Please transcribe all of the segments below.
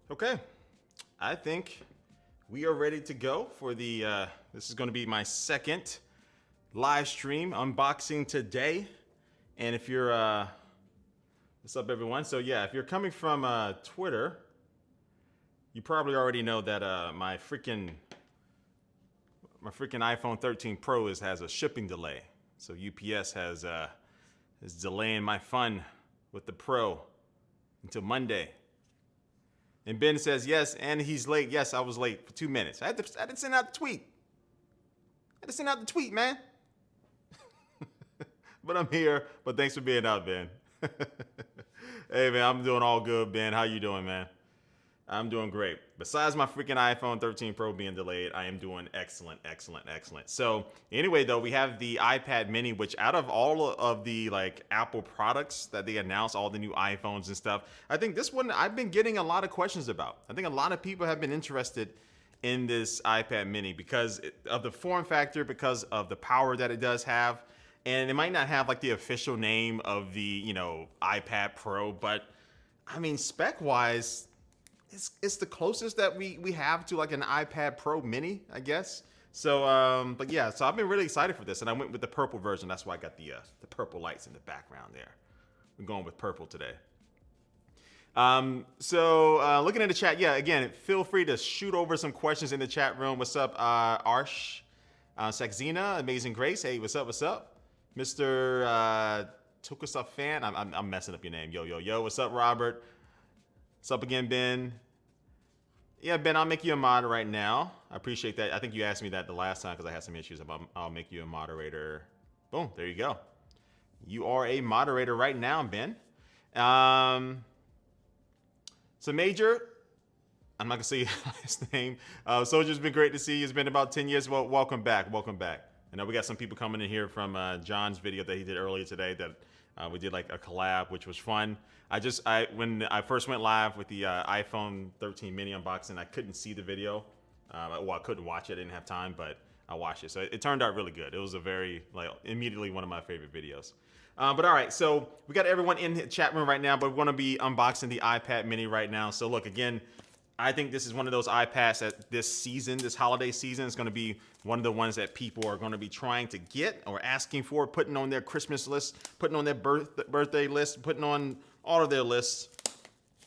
Okay, I think we are ready to go for the, this is going to be my second live stream unboxing today. And if you're, what's up everyone? So yeah, if you're coming from Twitter, you probably already know that my freaking iPhone 13 Pro has a shipping delay. So UPS is delaying my fun with the Pro until Monday. And Ben says, yes, and he's late. Yes, I was late for 2 minutes. I had to send out the tweet. Man. But I'm here. But thanks for being out, Ben. Hey, man, I'm doing all good, Ben. How you doing, man? I'm doing great. Besides my freaking iPhone 13 Pro being delayed, I am doing excellent. So anyway, though, we have the iPad mini, which out of all of the like Apple products that they announced, all the new iPhones and stuff, I think this one I've been getting a lot of questions about. I think a lot of people have been interested in this iPad mini because of the form factor, because of the power that it does have. And it might not have like the official name of the, iPad Pro, but I mean, spec wise, it's the closest that we have to like an iPad Pro mini, I guess. So, but yeah, so I've been really excited for this, and I went with the purple version. That's why I got the purple lights in the background there. We're going with purple today. Looking at the chat, yeah, again, feel free to shoot over some questions in the chat room. What's up, Arsh, Saxina, Amazing Grace? Hey, what's up, Mr. Tokusuf fan? I'm messing up your name. Yo. What's up, Robert? What's up again, Ben? Yeah, Ben, I'll make you a mod right now. I appreciate that. I think you asked me that the last time because I had some issues. I'll make you a moderator. Boom, there you go. You are a moderator right now, Ben. So Major, I'm not going to say his name. Soldier's been great to see you. It's been about 10 years. Well, welcome back. I know we got some people coming in here from John's video that he did earlier today that we did like a collab, which was fun. When I first went live with the iPhone 13 mini unboxing, I couldn't see the video. Well, I couldn't watch it. I didn't have time, but I watched it. So it turned out really good. It was immediately one of my favorite videos. But all right, so we got everyone in the chat room right now, but we're going to be unboxing the iPad mini right now. So look, again, I think this is one of those iPads that this holiday season, is going to be one of the ones that people are going to be trying to get or asking for, putting on their Christmas list, putting on their birthday list, putting on all of their lists.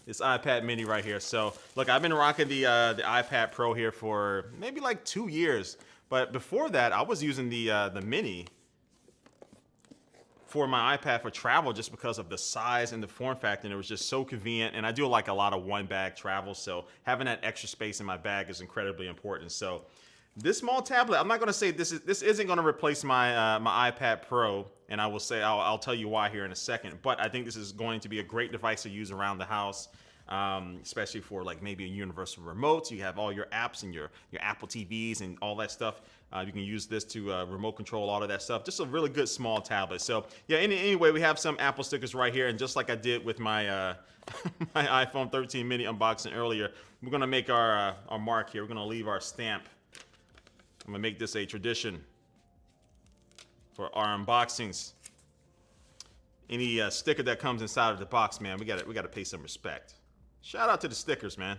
This iPad mini right here. So look, I've been rocking the iPad Pro here for maybe like 2 years. But before that, I was using the mini for my iPad for travel just because of the size and the form factor, and it was just so convenient. And I do like a lot of one bag travel, so having that extra space in my bag is incredibly important. So this small tablet, I'm not going to say this isn't going to replace my my iPad Pro, and I will say I'll tell you why here in a second. But I think this is going to be a great device to use around the house, especially for like maybe a universal remote. So you have all your apps and your Apple TVs and all that stuff. You can use this to remote control all of that stuff. Just a really good small tablet. So yeah, anyway, we have some Apple stickers right here. And just like I did with my my iPhone 13 mini unboxing earlier, we're going to make our mark here. We're going to leave our stamp. I'm going to make this a tradition for our unboxings. Any sticker that comes inside of the box, man, we got to pay some respect. Shout out to the stickers, man.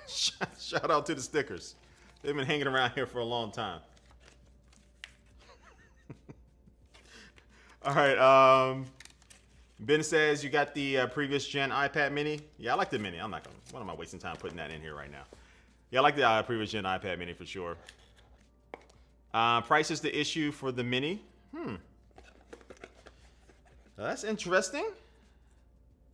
Shout out to the stickers. They've been hanging around here for a long time. All right. Ben says you got the previous gen iPad mini. Yeah, I like the mini. What am I wasting time putting that in here right now? Yeah, I like the previous gen iPad mini for sure. Price is the issue for the mini. That's interesting.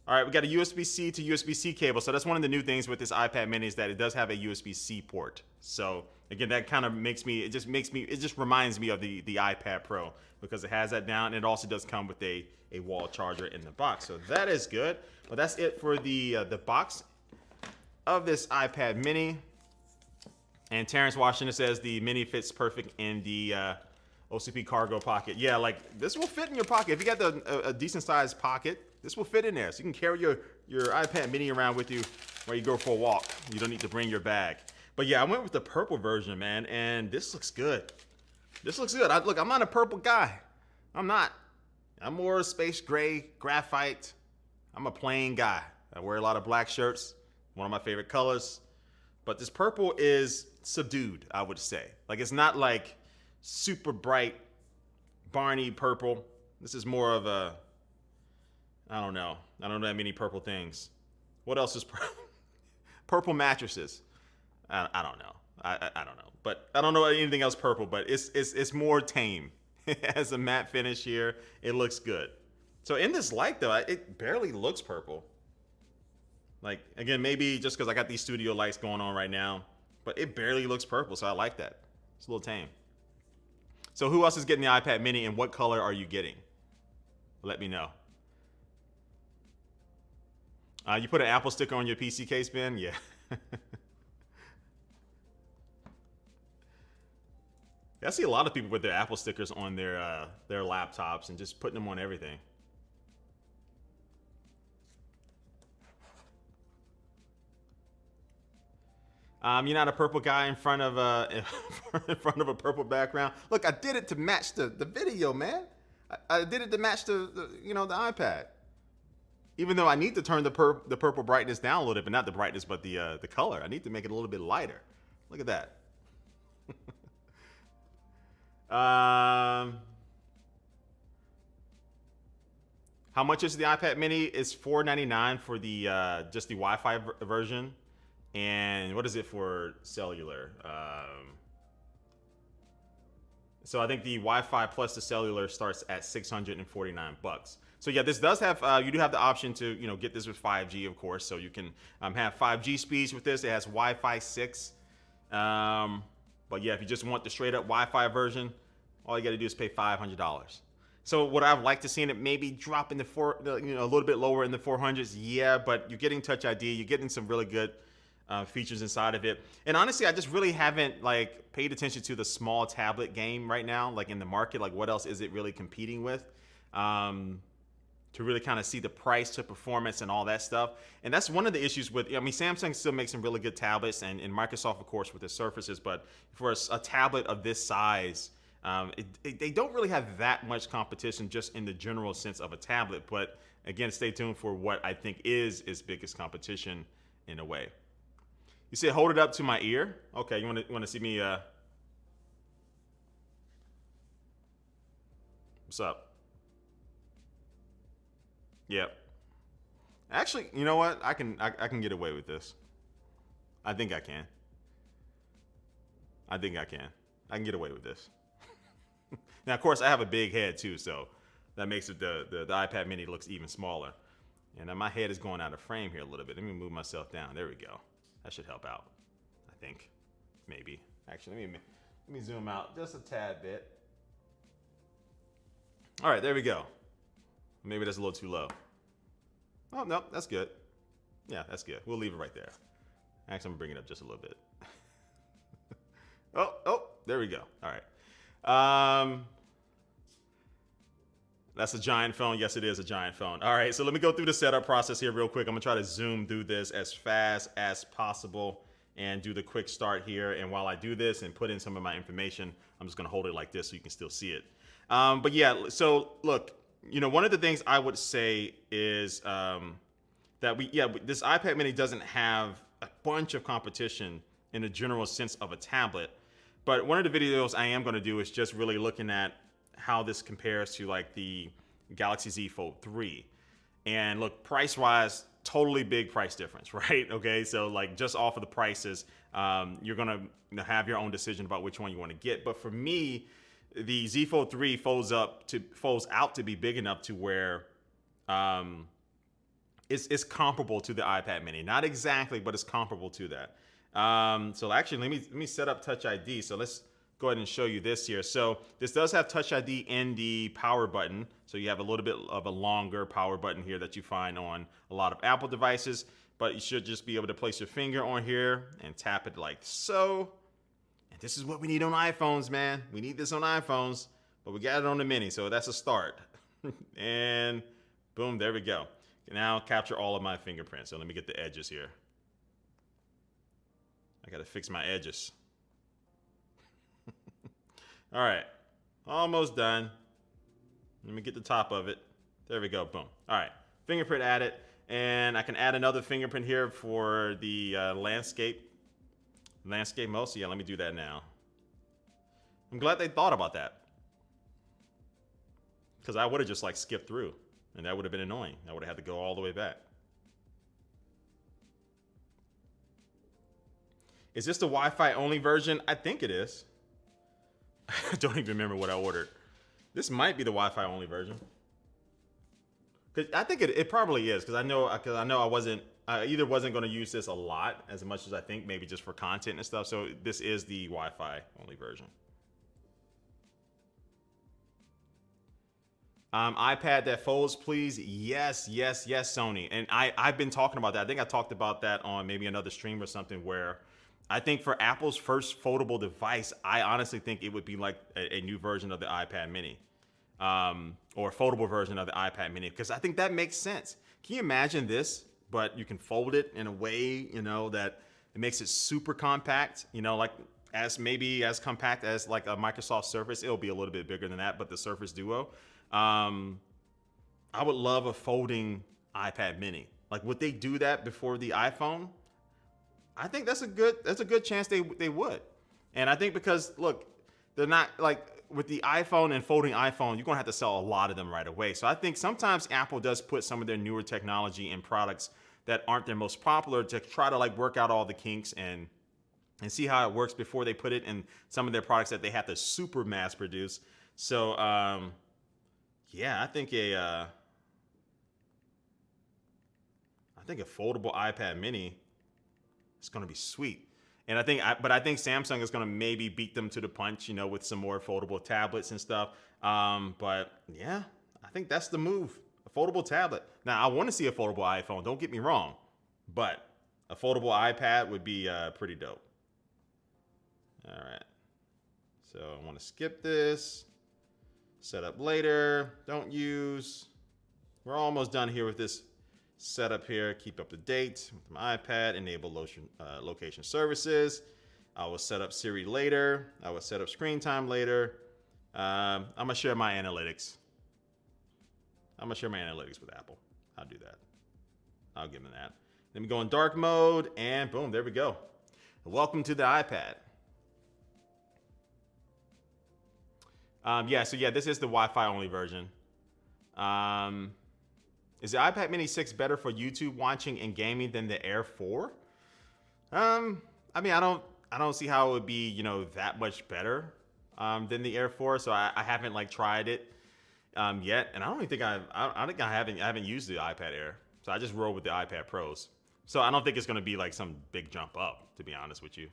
All right, we got a USB-C to USB-C cable. So that's one of the new things with this iPad mini is that it does have a USB-C port. So again, that kind of it just reminds me of the iPad Pro because it has that down. And it also does come with a wall charger in the box. So that is good. But that's it for the box of this iPad mini. And Terrence Washington says the mini fits perfect in the OCP cargo pocket. Yeah, like this will fit in your pocket. If you got a decent sized pocket, this will fit in there. So you can carry your iPad mini around with you while you go for a walk. You don't need to bring your bag. But yeah, I went with the purple version, man, and this looks good. This looks good. Look, I'm not a purple guy. I'm not. I'm more space gray, graphite. I'm a plain guy. I wear a lot of black shirts, one of my favorite colors. But this purple is subdued, I would say. Like, it's not like super bright Barney purple. This is more of a, I don't know. I don't know that many purple things. What else is purple mattresses? I don't know. I don't know. But I don't know anything else purple, but it's more tame. It has a matte finish here. It looks good. So in this light though, it barely looks purple. Like, again, maybe just because I got these studio lights going on right now, but it barely looks purple, so I like that. It's a little tame. So who else is getting the iPad mini, and what color are you getting? Let me know. You put an Apple sticker on your PC case, Ben? Yeah. I see a lot of people with their Apple stickers on their laptops and just putting them on everything. You're not a purple guy in front of a purple background. Look, I did it to match the video, man. I did it to match the iPad. Even though I need to turn the purple brightness down a little bit, but not the brightness, but the color. I need to make it a little bit lighter. Look at that. How much is the iPad mini? It's $499 for the just the Wi-Fi version. And what is it for cellular? So I think the Wi-Fi plus the cellular starts at $649. So yeah, this does have you do have the option to get this with 5G, of course. So you can have 5G speeds with this. It has Wi-Fi 6. But yeah, if you just want the straight up Wi-Fi version, all you got to do is pay $500. So would I have liked to seen it maybe drop in a little bit lower in the 400s? Yeah, but you're getting Touch ID. You're getting some really good features inside of it. And honestly, I just really haven't paid attention to the small tablet game right now, in the market. Like, what else is it really competing with? To really kind of see the price to performance and all that stuff. And that's one of the issues with, Samsung still makes some really good tablets, and Microsoft, of course, with their Surfaces. But for a tablet of this size, they don't really have that much competition just in the general sense of a tablet. But again, stay tuned for what I think is its biggest competition in a way. You said hold it up to my ear. Okay, you want to see me? What's up? Yep. Actually, you know what? I can get away with this. I think I can. I can get away with this. Now, of course, I have a big head too, so that makes it the iPad mini looks even smaller. And my head is going out of frame here a little bit. Let me move myself down. There we go. That should help out, I think. Maybe. Actually, let me zoom out just a tad bit. All right, there we go. Maybe that's a little too low. Oh, no, that's good. Yeah, that's good. We'll leave it right there. Actually, I'm gonna bring it up just a little bit. Oh, there we go. All right. That's a giant phone. Yes, it is a giant phone. All right, so let me go through the setup process here real quick. I'm gonna try to zoom through this as fast as possible and do the quick start here. And while I do this and put in some of my information, I'm just gonna hold it like this so you can still see it. But yeah, so look, one of the things I would say is that this iPad mini doesn't have a bunch of competition in the general sense of a tablet. But one of the videos I am gonna do is just really looking at how this compares to the Galaxy Z Fold 3. And look, price-wise, totally big price difference, right? Okay, so just off of the prices, you're gonna have your own decision about which one you want to get. But for me, the Z Fold 3 folds out to be big enough to where it's comparable to the iPad mini. Not exactly, but it's comparable to that. So actually, let me set up Touch ID. So let's go ahead and show you this here. So this does have Touch ID in the power button. So you have a little bit of a longer power button here that you find on a lot of Apple devices, but you should just be able to place your finger on here and tap it like so. And this is what we need on iPhones, man. We need this on iPhones, but we got it on the mini, so that's a start. And boom, there we go. Now capture all of my fingerprints. So let me get the edges here. I gotta fix my edges. All right, almost done. Let me get the top of it. There we go, boom. All right, fingerprint added. And I can add another fingerprint here for the landscape mode. So yeah, let me do that now. I'm glad they thought about that, because I would have just like skipped through, and that would have been annoying. I would have had to go all the way back. Is this the Wi-Fi only version? I think it is. I don't even remember what I ordered. This might be the Wi-Fi only version. I think it probably is, because I know I either wasn't going to use this a lot as much as I think, maybe just for content and stuff. So this is the Wi-Fi only version. iPad that folds, please. Yes, Sony. And I've been talking about that. I think I talked about that on maybe another stream or something, where I think for Apple's first foldable device, I honestly think it would be like a new version of the iPad mini. Or a foldable version of the iPad mini, because I think that makes sense. Can you imagine this, but you can fold it in a way, that it makes it super compact, like as compact as like a Microsoft Surface. It'll be a little bit bigger than that, but the Surface Duo. I would love a folding iPad mini. Like, would they do that before the iPhone? I think that's a good chance they would. And I think because, look, they're not like, with the iPhone and folding iPhone, you're gonna have to sell a lot of them right away. So I think sometimes Apple does put some of their newer technology in products that aren't their most popular to try to like work out all the kinks and see how it works before they put it in some of their products that they have to super mass produce. So yeah, I think a foldable iPad mini is gonna be sweet. And I think Samsung is going to maybe beat them to the punch, with some more foldable tablets and stuff. But yeah, I think that's the move. A foldable tablet. Now, I want to see a foldable iPhone. Don't get me wrong, but a foldable iPad would be pretty dope. All right. So I want to skip this. Set up later. Don't use. We're almost done here with this setup here. Keep up to date with my iPad. Enable location services. I will set up Siri later. I will set up screen time later. I'm gonna share my analytics. With Apple. I'll do that. I'll give them that. Let me go in dark mode, and boom, there we go. Welcome to the iPad. This is the Wi-Fi only version. Is the iPad Mini 6 better for YouTube watching and gaming than the Air 4? I don't see how it would be, that much better than the Air 4. So I haven't like tried it yet, and I don't even think I haven't used the iPad Air. So I just roll with the iPad Pros. So I don't think it's going to be like some big jump up, to be honest with you.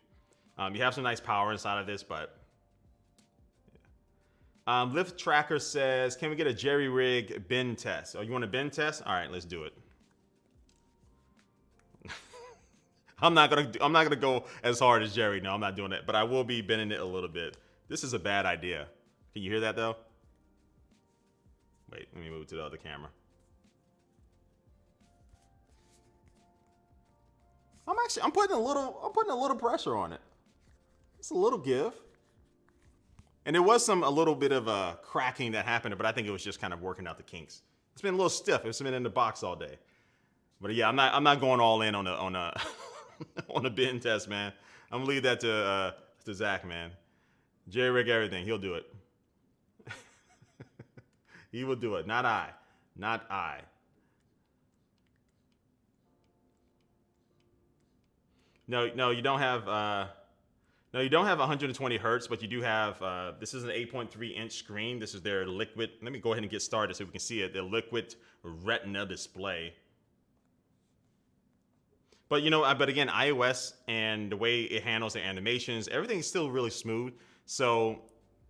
You have some nice power inside of this, but. Lift Tracker says, can we get a jerry rig bin test? Oh, you want a bin test? All right, let's do it. I'm not gonna go as hard as Jerry. No, I'm not doing it, but I will be bending it a little bit. This is a bad idea. Can you hear that though? Wait, let me move to the other camera. I'm putting a little pressure on it. It's a little give. And there was a little bit of a cracking that happened, but I think it was just kind of working out the kinks. It's been a little stiff. It's been in the box all day. But yeah, I'm not going all in on a on a bin test, man. I'm gonna leave that to Zach, man. Jerry rig everything. He'll do it. He will do it. Not I. No, you don't have. No, you don't have 120 hertz, but you do have, this is an 8.3 inch screen. This is their liquid, let me go ahead and get started so we can see it, their liquid retina display. But but again, iOS and the way it handles the animations, everything's still really smooth. So,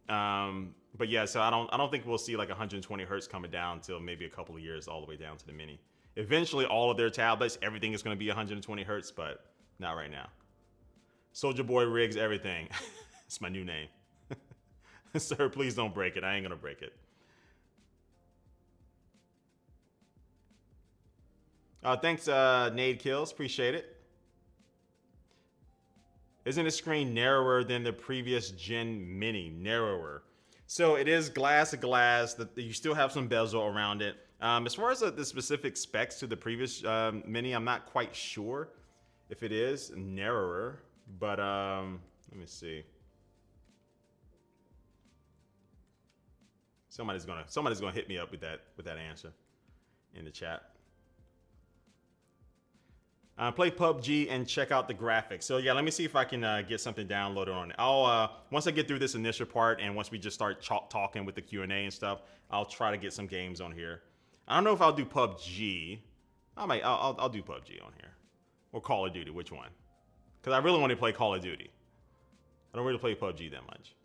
but yeah, so I don't think we'll see like 120 hertz coming down until maybe a couple of years all the way down to the mini. Eventually, all of their tablets, everything is going to be 120 hertz, but not right now. Soldier Boy rigs everything. It's my new name. Sir, please don't break it. I ain't gonna break it. Thanks, Nade Kills. Appreciate it. Isn't the screen narrower than the previous gen mini? Narrower. So it is glass to glass. You still have some bezel around it. As far as the specific specs to the previous Mini, I'm not quite sure if it is narrower, but let me see. Somebody's gonna hit me up with that answer in the chat. Play PUBG and check out the graphics. So yeah, let me see if I can get something downloaded on it. I'll once I get through this initial part and once we just start talking with the Q&A and stuff, I'll try to get some games on here. I don't know if I'll do PUBG. I'll do PUBG on here or Call of Duty. Which one? Because I really want to play Call of Duty. I don't really play PUBG that much.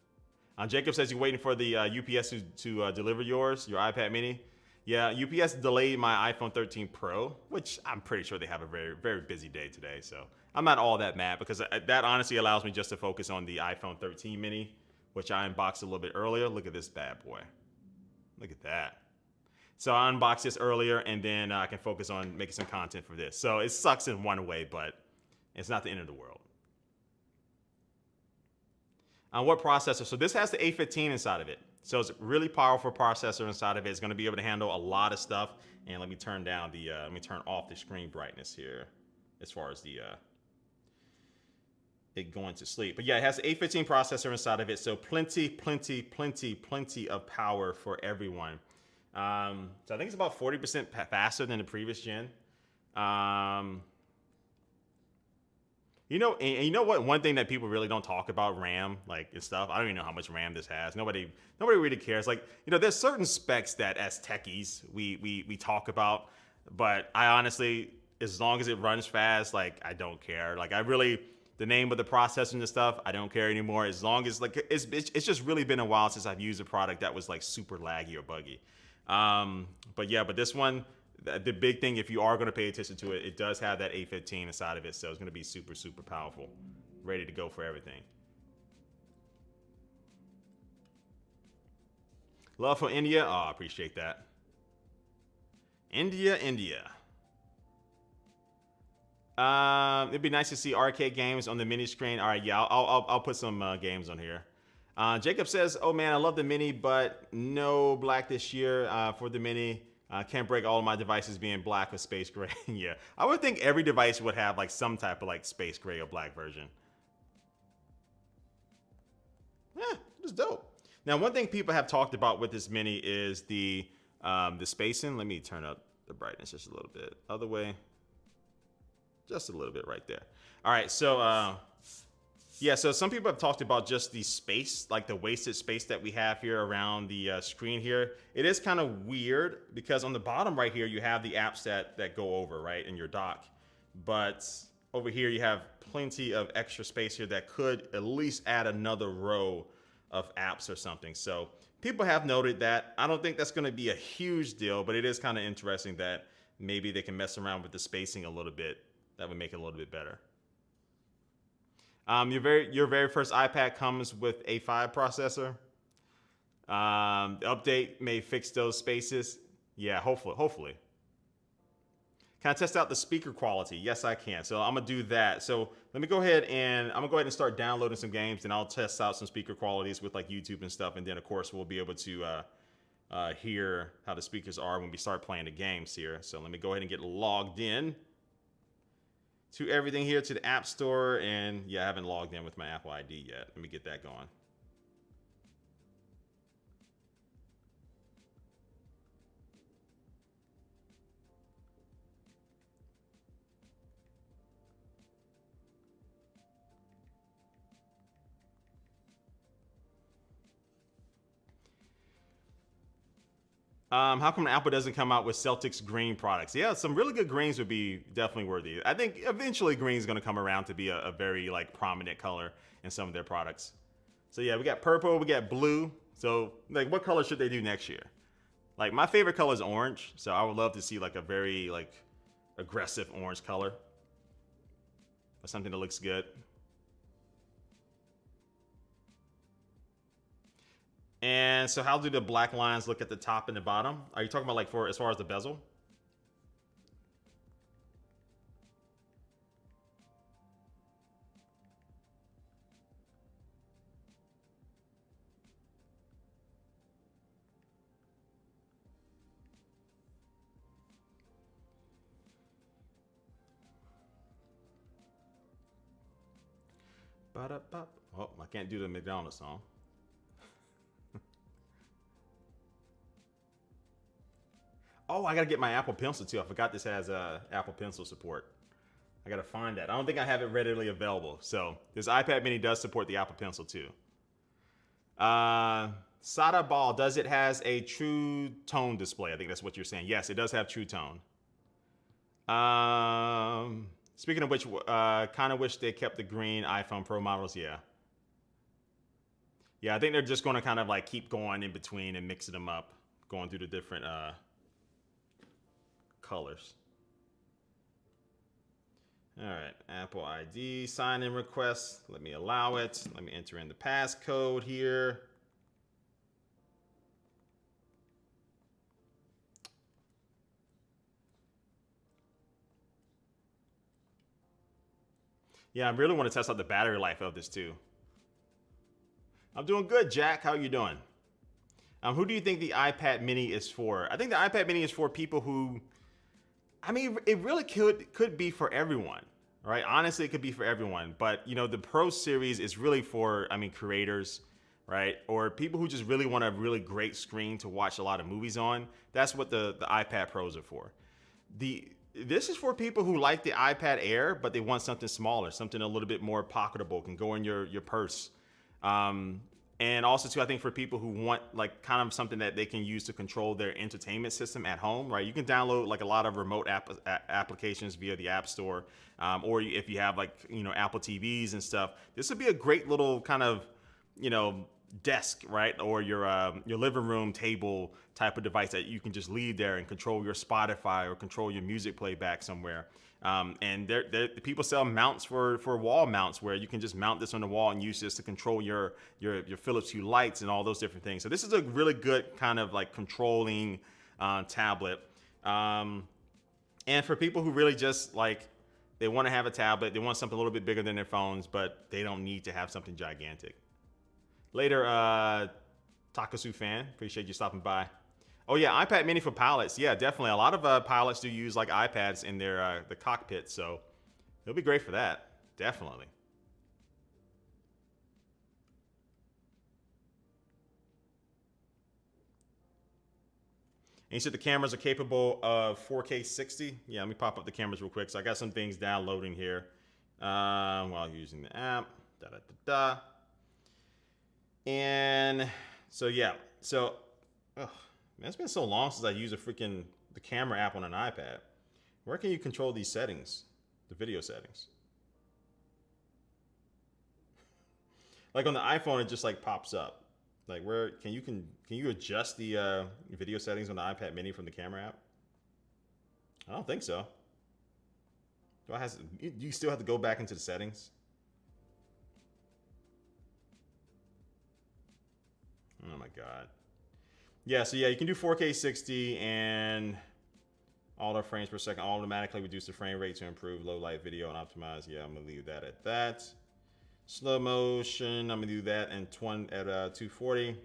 Jacob says you're waiting for the UPS to deliver your iPad Mini. Yeah, UPS delayed my iPhone 13 Pro, which I'm pretty sure they have a very, very busy day today. So I'm not all that mad because that honestly allows me just to focus on the iPhone 13 Mini, which I unboxed a little bit earlier. Look at this bad boy. Look at that. So I unboxed this earlier, and then I can focus on making some content for this. So it sucks in one way, but it's not the end of the world. What processor? So this has the A15 inside of it. So it's a really powerful processor inside of it. It's going to be able to handle a lot of stuff. And let me turn off the screen brightness here as far as the it going to sleep. But yeah, it has the A15 processor inside of it. So plenty of power for everyone. So I think it's about 40% faster than the previous gen. You know what? One thing that people really don't talk about RAM, like and stuff. I don't even know how much RAM this has. Nobody really cares. Like, there's certain specs that as techies we talk about, but I honestly, as long as it runs fast, like I don't care. Like the name of the processor and stuff, I don't care anymore. As long as like it's just really been a while since I've used a product that was like super laggy or buggy. But this one. The big thing, if you are going to pay attention to it, it does have that A15 inside of it, so it's going to be super powerful, ready to go for everything. Love for India. Oh, I appreciate that. India. It'd be nice to see arcade games on the mini screen. All right, yeah, I'll put some games on here. Jacob says, "Oh man, I love the mini, but no black this year for the mini." Can't break all of my devices being black or space gray. Yeah, I would think every device would have like some type of like space gray or black version. Yeah, it's dope. Now, one thing people have talked about with this mini is the spacing. Let me turn up the brightness just a little bit. Other way, just a little bit right there. All right, so yeah, so some people have talked about just the space, like the wasted space that we have here around the screen here. It is kind of weird because on the bottom right here, you have the apps that go over, right, in your dock. But over here, you have plenty of extra space here that could at least add another row of apps or something. So people have noted that. I don't think that's going to be a huge deal, but it is kind of interesting that maybe they can mess around with the spacing a little bit. That would make it a little bit better. Your very first iPad comes with a 5 processor. The update may fix those spaces. Yeah, hopefully. Can I test out the speaker quality? Yes, I can. So I'm gonna do that. So let me go ahead and start downloading some games, and I'll test out some speaker qualities with like YouTube and stuff. And then of course we'll be able to hear how the speakers are when we start playing the games here. So let me go ahead and get logged in to everything here, to the App Store. And yeah, I haven't logged in with my Apple ID yet. Let me get that going. How come Apple doesn't come out with Celtics green products? Yeah, some really good greens would be definitely worthy. I think eventually green is going to come around to be a very like prominent color in some of their products. So yeah, we got purple, we got blue. So like, what color should they do next year? Like my favorite color is orange, so I would love to see like a very like aggressive orange color, or something that looks good. And so how do the black lines look at the top and the bottom? Are you talking about like as far as the bezel? Oh, I can't do the McDonald's song. Oh, I gotta get my Apple Pencil too. I forgot this has Apple Pencil support. I gotta find that. I don't think I have it readily available. So this iPad Mini does support the Apple Pencil too. Sada Ball, does it has a True Tone display? I think that's what you're saying. Yes, it does have True Tone. Speaking of which, kind of wish they kept the green iPhone Pro models. Yeah. Yeah, I think they're just going to kind of like keep going in between and mixing them up, going through the different colors. All right, Apple ID sign-in request. Let me allow it. Let me enter in the passcode here. Yeah, I really want to test out the battery life of this too. I'm doing good, Jack. How are you doing? Who do you think the iPad Mini is for? I think the iPad Mini is for people who, I mean, it really could be for everyone, right? Honestly, it could be for everyone. But you know, the Pro Series is really for, I mean, creators, right? Or people who just really want a really great screen to watch a lot of movies on. That's what the iPad Pros are for. This is for people who like the iPad Air, but they want something smaller, something a little bit more pocketable, can go in your purse. And also too, I think for people who want like kind of something that they can use to control their entertainment system at home, right? You can download like a lot of remote applications via the App Store, or if you have like, you know, Apple TVs and stuff, this would be a great little kind of, you know, desk, right? Or your living room table type of device that you can just leave there and control your Spotify or control your music playback somewhere. And people sell mounts for wall mounts where you can just mount this on the wall and use this to control your Philips Hue lights and all those different things. So this is a really good kind of like controlling tablet. And for people who really just like, they want to have a tablet, they want something a little bit bigger than their phones, but they don't need to have something gigantic. Later, Takasu fan, appreciate you stopping by. Oh yeah, iPad Mini for pilots. Yeah, definitely. A lot of pilots do use like iPads in their the cockpit, so it'll be great for that. Definitely. And you said the cameras are capable of 4K 60. Yeah, let me pop up the cameras real quick. So I got some things downloading here while using the app. Da da da da. And so yeah, so man, it's been so long since I used the camera app on an iPad. Where can you control these settings, the video settings? Like on the iPhone, it just like pops up. Like where can you adjust the video settings on the iPad Mini from the camera app? I don't think so. Do you still have to go back into the settings? Oh my god. Yeah, so yeah, you can do 4K 60 and auto frames per second, automatically reduce the frame rate to improve low light video and optimize. Yeah, I'm gonna leave that at that. Slow motion, I'm gonna do that and 240.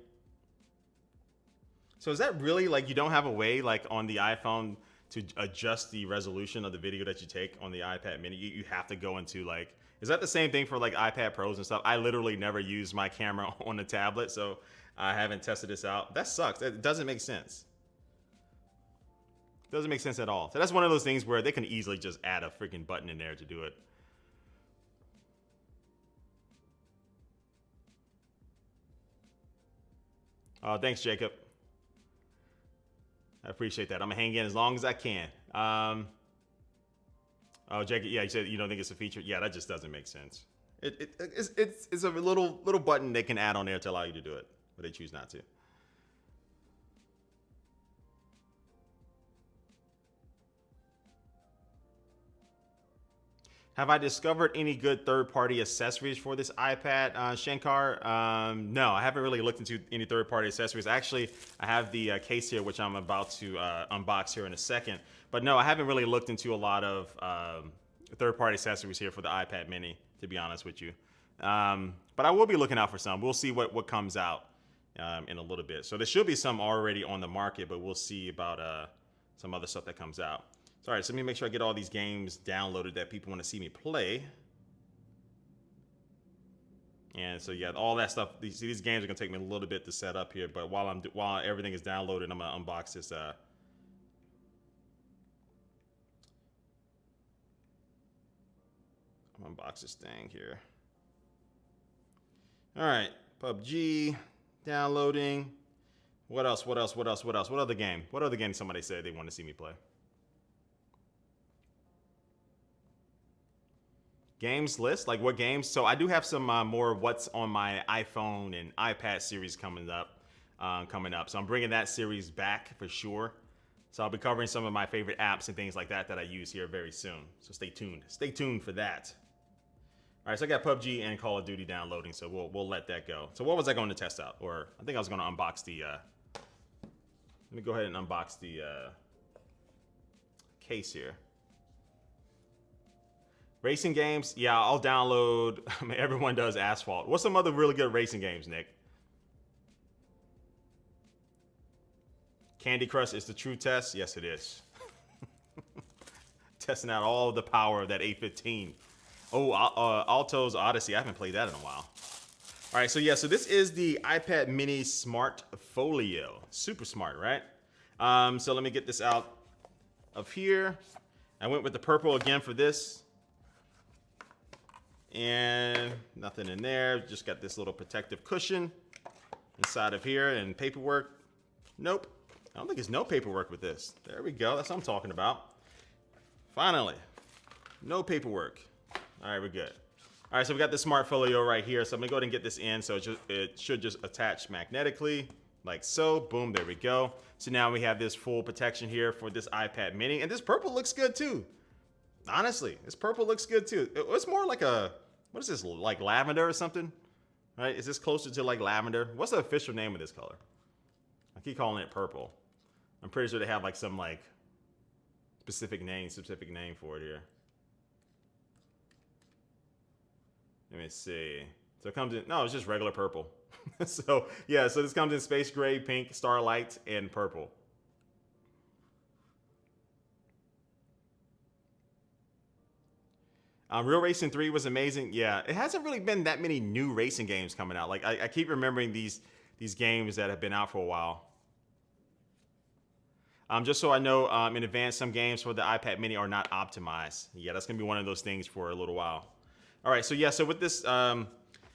So is that really like you don't have a way like on the iPhone to adjust the resolution of the video that you take on the iPad Mini? You have to go into like, is that the same thing for like iPad Pros and stuff? I literally never use my camera on the tablet, so I haven't tested this out. That sucks. It doesn't make sense. Doesn't make sense at all. So that's one of those things where they can easily just add a freaking button in there to do it. Thanks, Jacob. I appreciate that. I'm gonna hang in as long as I can. Oh, Jacob, yeah, you said you don't think it's a feature. Yeah, that just doesn't make sense. It's a little button they can add on there to allow you to do it, but they choose not to. Have I discovered any good third-party accessories for this iPad, Shankar? No, I haven't really looked into any third-party accessories. Actually, I have the case here, which I'm about to unbox here in a second. But no, I haven't really looked into a lot of third-party accessories here for the iPad Mini, to be honest with you. But I will be looking out for some. We'll see what comes out in a little bit. So there should be some already on the market, but we'll see about some other stuff that comes out. So, all right, so let me make sure I get all these games downloaded that people want to see me play. And so yeah, all that stuff. These games are gonna take me a little bit to set up here, but while everything is downloaded, I'm gonna unbox this. I'm gonna unbox this thing here. All right, PUBG downloading. What else? What else? What else? What else? What other game? What other game somebody said they want to see me play? Games list? Like what games? So I do have some more what's on my iPhone and iPad series coming up. So I'm bringing that series back for sure. So I'll be covering some of my favorite apps and things like that that I use here very soon. So stay tuned. Stay tuned for that. All right, so I got PUBG and Call of Duty downloading, so we'll let that go. So what was I going to test out? Or I think I was going to unbox the. Let me go ahead and unbox the case here. Racing games, yeah, I'll download. I mean, everyone does Asphalt. What's some other really good racing games, Nick? Candy Crush is the true test? Yes, it is. Testing out all the power of that 815. Oh, Alto's Odyssey. I haven't played that in a while. All right, so yeah, so this is the iPad Mini Smart Folio. Super smart, right? So let me get this out of here. I went with the purple again for this. And nothing in there. Just got this little protective cushion inside of here and paperwork. Nope. I don't think there's no paperwork with this. There we go. That's what I'm talking about. Finally. No paperwork. All right, we're good. All right, so we got the Smart Folio right here. So I'm gonna go ahead and get this in. So it should just attach magnetically like so. Boom, there we go. So now we have this full protection here for this iPad Mini. And this purple looks good too. Honestly, this purple looks good too. It's more like a, what is this, like lavender or something? Right? Is this closer to like lavender? What's the official name of this color? I keep calling it purple. I'm pretty sure they have like some like specific name for it here. Let me see. So it comes in, no, it's just regular purple. So yeah, so this comes in space gray, pink, starlight, and purple. Real Racing 3 was amazing. Yeah, it hasn't really been that many new racing games coming out. Like I keep remembering these games that have been out for a while. Just so I know in advance, some games for the iPad Mini are not optimized. Yeah, that's gonna be one of those things for a little while. All right, so yeah, so with this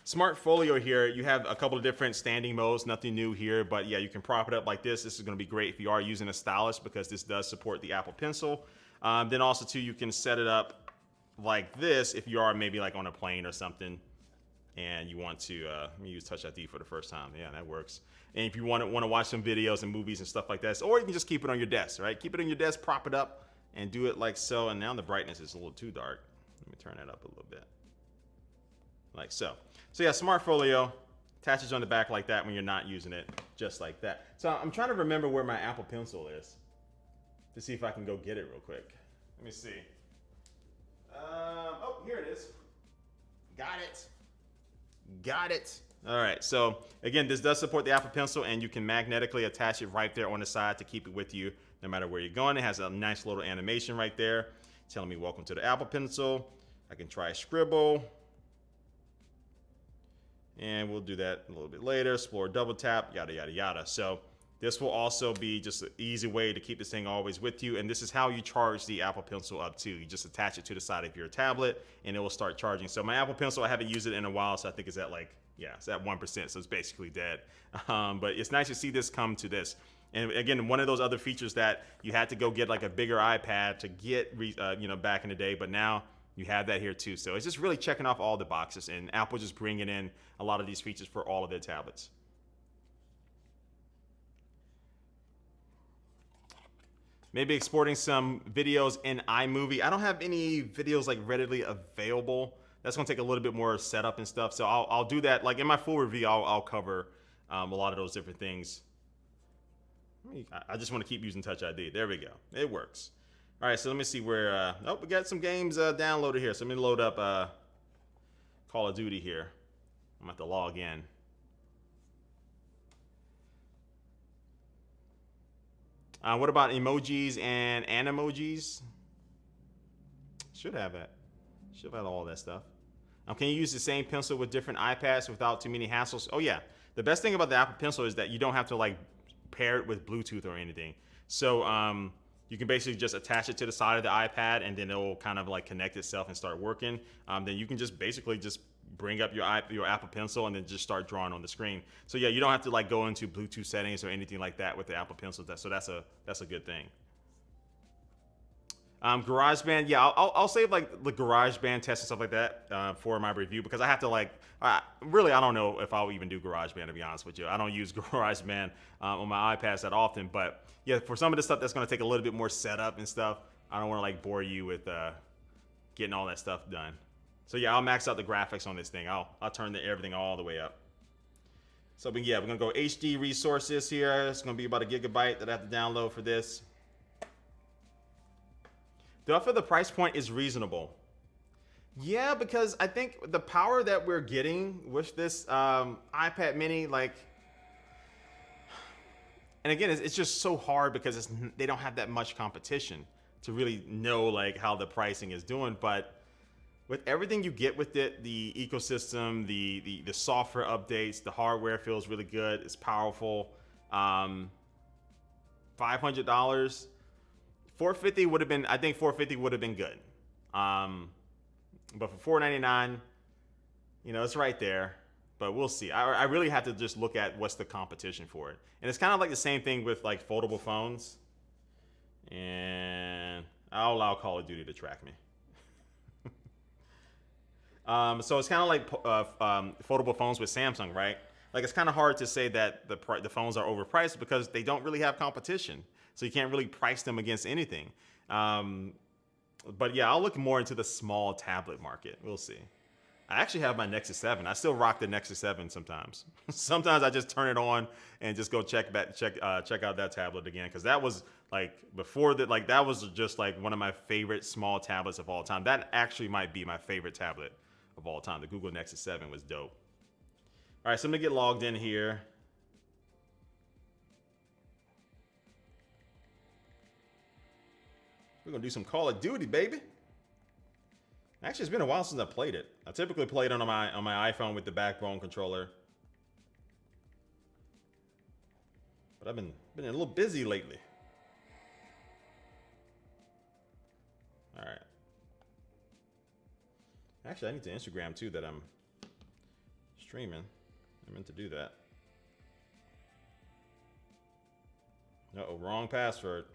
Smart Folio here, you have a couple of different standing modes, nothing new here, but yeah, you can prop it up like this. This is gonna be great if you are using a stylus because this does support the Apple Pencil. Then also too, you can set it up like this if you are maybe like on a plane or something and you want to let me use Touch ID for the first time. Yeah, that works. And if you want to watch some videos and movies and stuff like that, or you can just keep it on your desk, right? Keep it on your desk, prop it up, and do it like so. And now the brightness is a little too dark. Let me turn that up a little bit. Like so. So yeah, Smart Folio attaches on the back like that when you're not using it, just like that. So I'm trying to remember where my Apple Pencil is to see if I can go get it real quick. Let me see. Oh, here it is. Got it. Got it. All right, so again, this does support the Apple Pencil, and you can magnetically attach it right there on the side to keep it with you no matter where you're going. It has a nice little animation right there telling me welcome to the Apple Pencil. I can try Scribble, and we'll do that a little bit later. Explore, double tap, yada, yada, yada. So this will also be just an easy way to keep this thing always with you, and this is how you charge the Apple Pencil up too. You just attach it to the side of your tablet, and it will start charging. So my Apple Pencil, I haven't used it in a while, so I think it's at like, yeah, it's at 1%, so it's basically dead. But it's nice to see this come to this. And again, one of those other features that you had to go get like a bigger iPad to get, back in the day, but now you have that here too. So it's just really checking off all the boxes, and Apple just bringing in a lot of these features for all of their tablets. Maybe exporting some videos in iMovie. I don't have any videos like readily available. That's gonna take a little bit more setup and stuff. So I'll do that. Like in my full review, I'll cover a lot of those different things. I just want to keep using Touch ID. There we go. It works. All right, so let me see where. We got some games downloaded here. So let me load up Call of Duty here. I'm gonna have to log in. What about emojis and animojis? Should have that. Should have all that stuff. Can you use the same pencil with different iPads without too many hassles? Oh yeah. The best thing about the Apple Pencil is that you don't have to like pair it with Bluetooth or anything. So you can basically just attach it to the side of the iPad, and then it will kind of like connect itself and start working. Then you can just basically just bring up your Apple Pencil and then just start drawing on the screen. So yeah, you don't have to like go into Bluetooth settings or anything like that with the Apple Pencil. So that's a good thing. GarageBand, yeah, I'll save like the GarageBand test and stuff like that for my review, because I have to like, really, I don't know if I'll even do GarageBand, to be honest with you. I don't use GarageBand on my iPads that often, but yeah, for some of the stuff that's going to take a little bit more setup and stuff, I don't want to like bore you with getting all that stuff done. So yeah, I'll max out the graphics on this thing. I'll turn everything all the way up. So yeah, we're going to go HD resources here. It's going to be about 1 gigabyte that I have to download for this. Do I feel the price point is reasonable? Yeah, because I think the power that we're getting with this iPad mini, like, and again, it's just so hard because they don't have that much competition to really know like how the pricing is doing. But with everything you get with it, the ecosystem, the software updates, the hardware feels really good. It's powerful. $500. $450 would have been, I think $450 would have been good. But for $499, you know, it's right there. But we'll see. I really have to just look at what's the competition for it. And it's kind of like the same thing with like foldable phones. And I'll allow Call of Duty to track me. So it's kind of like foldable phones with Samsung, right? Like it's kind of hard to say that the phones are overpriced because they don't really have competition. So you can't really price them against anything. But yeah, I'll look more into the small tablet market. We'll see. I actually have my Nexus 7. I still rock the Nexus 7 sometimes. Sometimes I just turn it on and just go check out that tablet again, because that was like before that. Like that was just like one of my favorite small tablets of all time. That actually might be my favorite tablet of all time. The Google Nexus 7 was dope. All right, so I'm gonna get logged in here. We're gonna do some Call of Duty, baby. Actually, it's been a while since I played it. I typically play it on my iPhone with the Backbone controller, but I've been a little busy lately. All right. Actually, I need to Instagram too that I'm streaming. I meant to do that. Uh-oh, wrong password.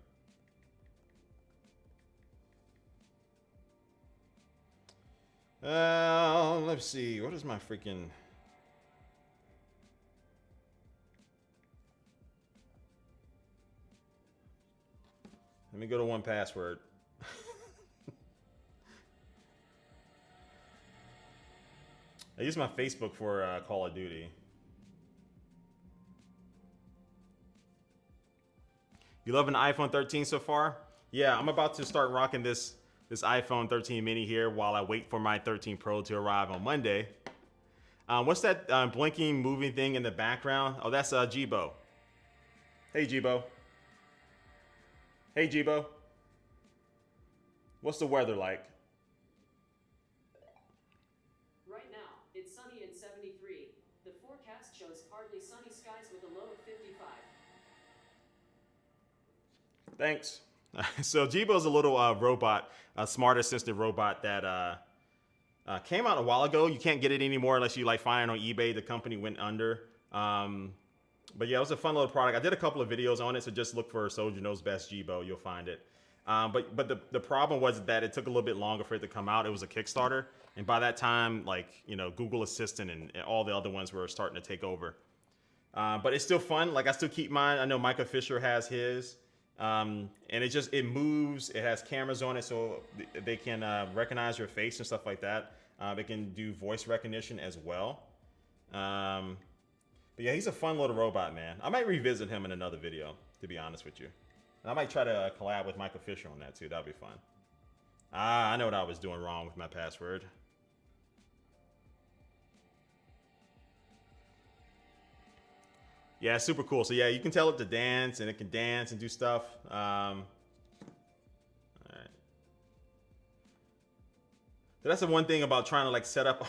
Let's see. What is my freaking... Let me go to 1Password. I use my Facebook for Call of Duty. You loving the iPhone 13 so far? Yeah, I'm about to start rocking this iPhone 13 mini here while I wait for my 13 Pro to arrive on Monday. What's that blinking, moving thing in the background? Oh, that's Jibo. Hey, Jibo. Hey, Jibo. What's the weather like? Right now, it's sunny and 73. The forecast shows partly sunny skies with a low of 55. Thanks. So Jibo's a little robot, a smart assistant robot that came out a while ago. You can't get it anymore unless you like find it on eBay. The company went under. But yeah, it was a fun little product. I did a couple of videos on it, so just look for Soldier Knows Best Jibo. You'll find it. But the problem was that it took a little bit longer for it to come out. It was a Kickstarter, and by that time, like, you know, Google Assistant and all the other ones were starting to take over. But it's still fun. Like, I still keep mine. I know Micah Fisher has his. And it moves. It has cameras on it, so they can recognize your face and stuff like that. They can do voice recognition as well. But yeah, he's a fun little robot, man. I might revisit him in another video, to be honest with you. And I might try to collab with Micah Fisher on that too. That'd be fun. I know what I was doing wrong with my password. Yeah, super cool. So yeah, you can tell it to dance, and it can dance and do stuff. All right. That's the one thing about trying to like set up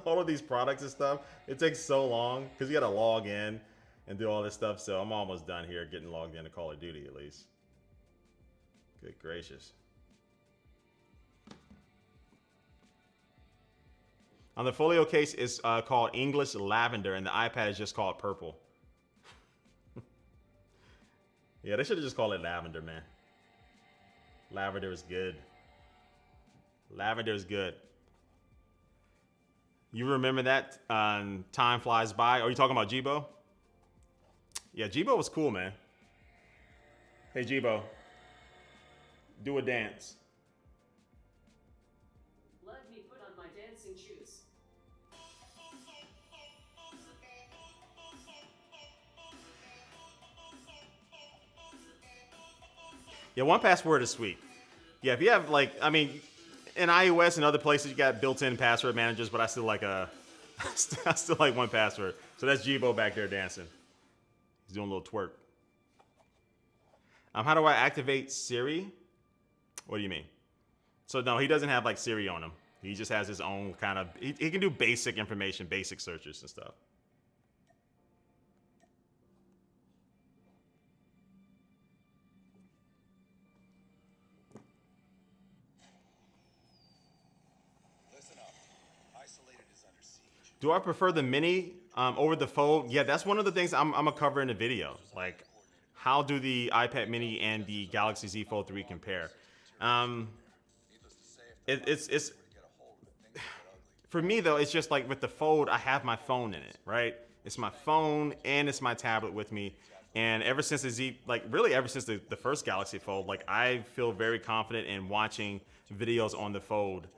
all of these products and stuff. It takes so long because you got to log in and do all this stuff. So I'm almost done here getting logged into Call of Duty at least. Good gracious. On the Folio case, it's called English Lavender, and the iPad is just called Purple. Yeah, they should have just called it Lavender, man. Lavender is good. Lavender is good. You remember that? Time flies by. Are you talking about Jibo? Yeah, Jibo was cool, man. Hey, Jibo. Do a dance. Let me put on my dancing shoes. Yeah, 1Password is sweet. Yeah, if you have like, I mean, in iOS and other places, you got built-in password managers, but I still like I still like 1Password. So that's Jibo back there dancing. He's doing a little twerk. How do I activate Siri? What do you mean? So no, he doesn't have like Siri on him. He just has his own kind of. He can do basic information, basic searches and stuff. Do I prefer the mini over the fold? Yeah, that's one of the things I'm gonna cover in the video. Like, how do the iPad mini and the Galaxy Z Fold 3 compare? It's for me though. It's just like with the Fold, I have my phone in it, right? It's my phone and it's my tablet with me. And ever since the Z, like really ever since the first Galaxy Fold, like I feel very confident in watching videos on the Fold.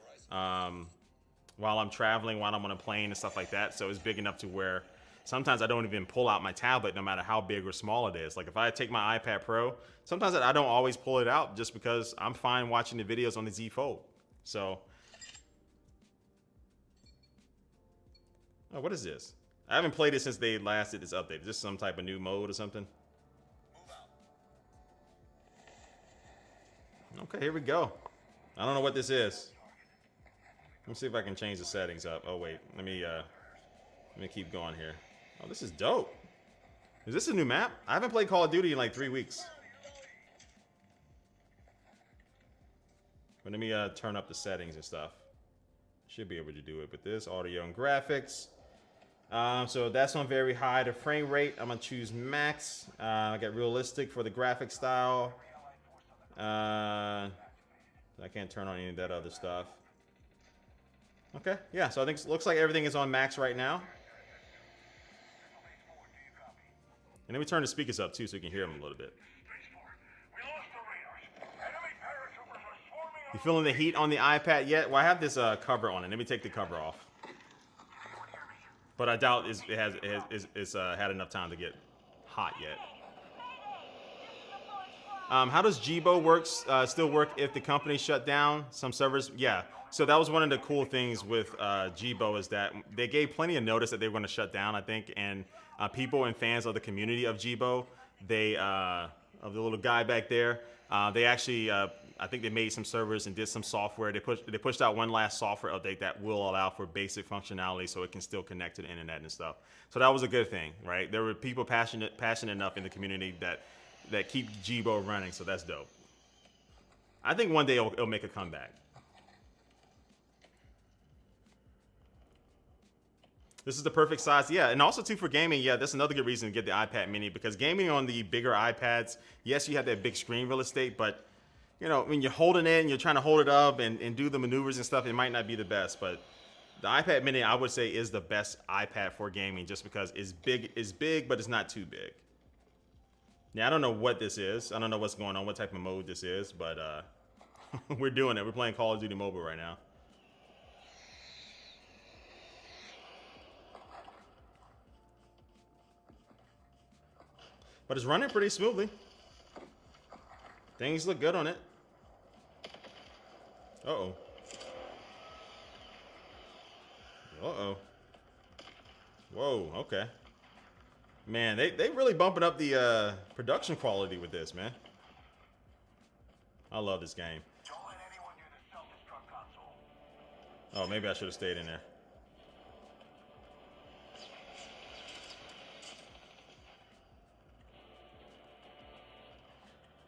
While I'm traveling, while I'm on a plane and stuff like that. So it's big enough to where sometimes I don't even pull out my tablet no matter how big or small it is. Like if I take my iPad Pro, sometimes I don't always pull it out just because I'm fine watching the videos on the Z Fold. So, oh, what is this? I haven't played it since they last did this update. Is this some type of new mode or something? Okay, here we go. I don't know what this is. Let me see if I can change the settings up. Oh wait, let me keep going here. Oh, this is dope. Is this a new map? I haven't played Call of Duty in like 3 weeks. But let me turn up the settings and stuff. Should be able to do it with this audio and graphics. So that's on very high. The frame rate, I'm gonna choose max. I got realistic for the graphic style. I can't turn on any of that other stuff. Okay, yeah, so I think it looks like everything is on max right now. And let me turn the speakers up too so you can hear them a little bit. You feeling the heat on the iPad yet? Well, I have this cover on it. Let me take the cover off. But I doubt it's had enough time to get hot yet. How does Jibo still work if the company shut down some servers? Yeah. So that was one of the cool things with Jibo is that they gave plenty of notice that they were going to shut down, I think, and people and fans of the community of Jibo, of the little guy back there, they actually, I think they made some servers and did some software. They pushed out one last software update that will allow for basic functionality so it can still connect to the internet and stuff. So that was a good thing, right? There were people passionate enough in the community that keep Jibo running, so that's dope. I think one day it'll make a comeback. This is the perfect size. Yeah, and also too for gaming, yeah, that's another good reason to get the iPad mini because gaming on the bigger iPads, yes, you have that big screen real estate, but you know, when you're holding it and you're trying to hold it up and do the maneuvers and stuff, it might not be the best, but the iPad mini, I would say, is the best iPad for gaming just because it's big, but it's not too big. Yeah, I don't know what this is. I don't know what's going on, what type of mode this is, but we're doing it. We're playing Call of Duty Mobile right now. But it's running pretty smoothly. Things look good on it. Uh-oh. Uh-oh. Whoa, okay. Man, they really bumping up the production quality with this, man. I love this game. Oh, maybe I should have stayed in there.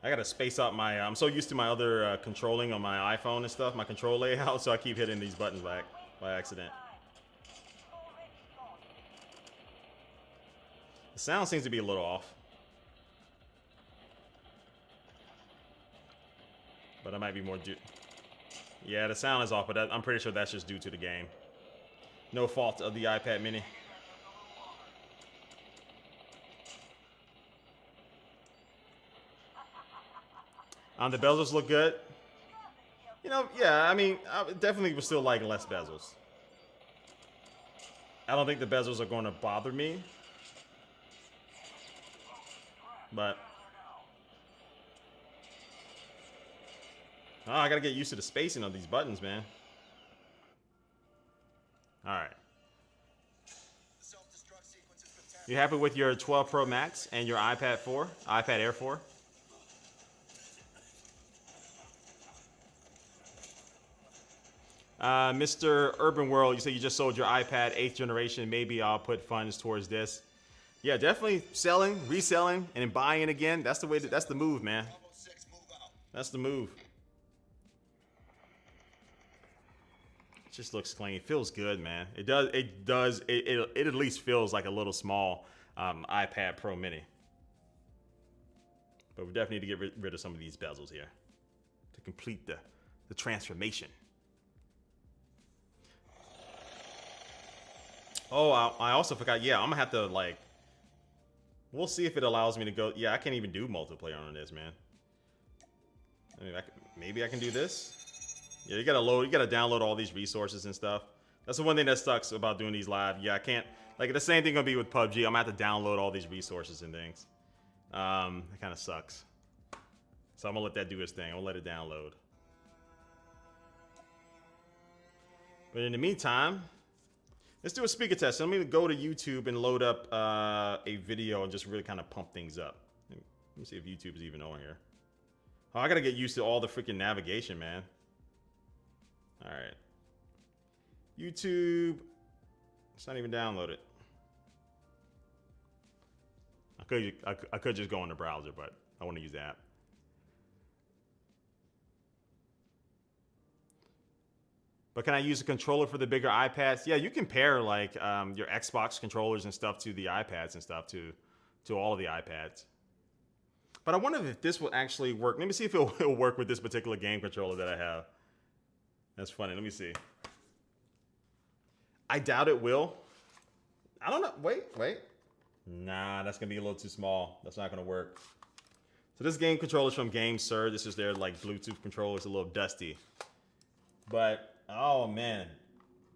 I gotta space out my. I'm so used to my other controlling on my iPhone and stuff, my control layout, so I keep hitting these buttons by accident. The sound seems to be a little off, but I might be more due. Yeah, the sound is off, but I'm pretty sure that's just due to the game. No fault of the iPad Mini. The bezels look good. You know, yeah, I mean, I definitely would still like less bezels. I don't think the bezels are going to bother me. But oh, I gotta get used to the spacing of these buttons, man. Alright. You happy with your 12 Pro Max and your iPad 4? iPad Air 4? Mr. Urban World, you say you just sold your iPad 8th generation. Maybe I'll put funds towards this. Yeah, definitely selling, reselling, and then buying again. That's the way. That's the move, man. That's the move. It just looks clean. It feels good, man. It does. It does. It at least feels like a little small iPad Pro Mini. But we definitely need to get rid of some of these bezels here to complete the transformation. Oh, I also forgot. Yeah, I'm gonna have to like. We'll see if it allows me to go. Yeah, I can't even do multiplayer on this, man. I mean, maybe I can do this. Yeah, you gotta download all these resources and stuff. That's the one thing that sucks about doing these live. Yeah, I can't. Like, the same thing gonna be with PUBG. I'm gonna have to download all these resources and things. It kind of sucks. So I'm gonna let that do its thing. I'll let it download. But in the meantime, let's do a speaker test. So let me go to YouTube and load up a video and just really kind of pump things up. Let me see if YouTube is even on here. Oh, I gotta get used to all the freaking navigation, man. All right. YouTube. It's not even downloaded. I could just go in the browser, but I want to use the app. But can I use a controller for the bigger iPads? Yeah, you can pair like your Xbox controllers and stuff to the iPads and stuff to all of the iPads. But I wonder if this will actually work. Let me see if it'll work with this particular game controller that I have. That's funny. Let me see. I doubt it will. I don't know. Wait. Nah, that's gonna be a little too small. That's not gonna work. So this game controller is from GameSir. This is their like Bluetooth controller. It's a little dusty. But oh man,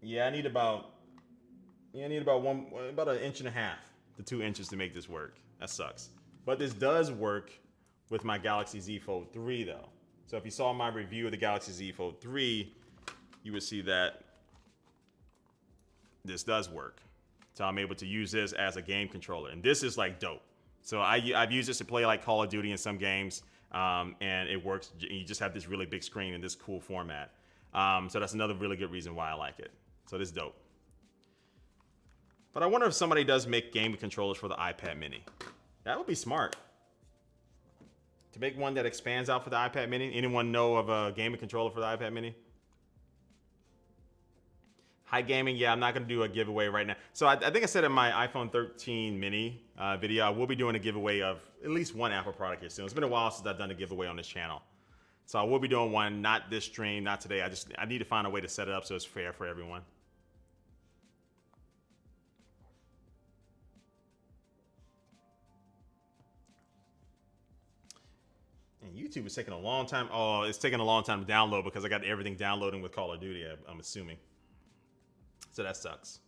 yeah, I need about an inch and a half to 2 inches to make this work. That sucks. But this does work with my Galaxy Z Fold 3 though. So if you saw my review of the Galaxy Z Fold 3, you would see that this does work. So I'm able to use this as a game controller, and this is like dope. So I've used this to play like Call of Duty in some games, and it works. You just have this really big screen in this cool format. So that's another really good reason why I like it. So this is dope. But I wonder if somebody does make gaming controllers for the iPad Mini. That would be smart. To make one that expands out for the iPad Mini. Anyone know of a gaming controller for the iPad Mini? Hi Gaming, yeah, I'm not going to do a giveaway right now. So I think I said in my iPhone 13 mini video, I will be doing a giveaway of at least one Apple product here soon. It's been a while since I've done a giveaway on this channel. So I will be doing one, not this stream, not today. I need to find a way to set it up so it's fair for everyone. And YouTube is taking a long time. Oh, it's taking a long time to download because I got everything downloading with Call of Duty, I'm assuming. So that sucks.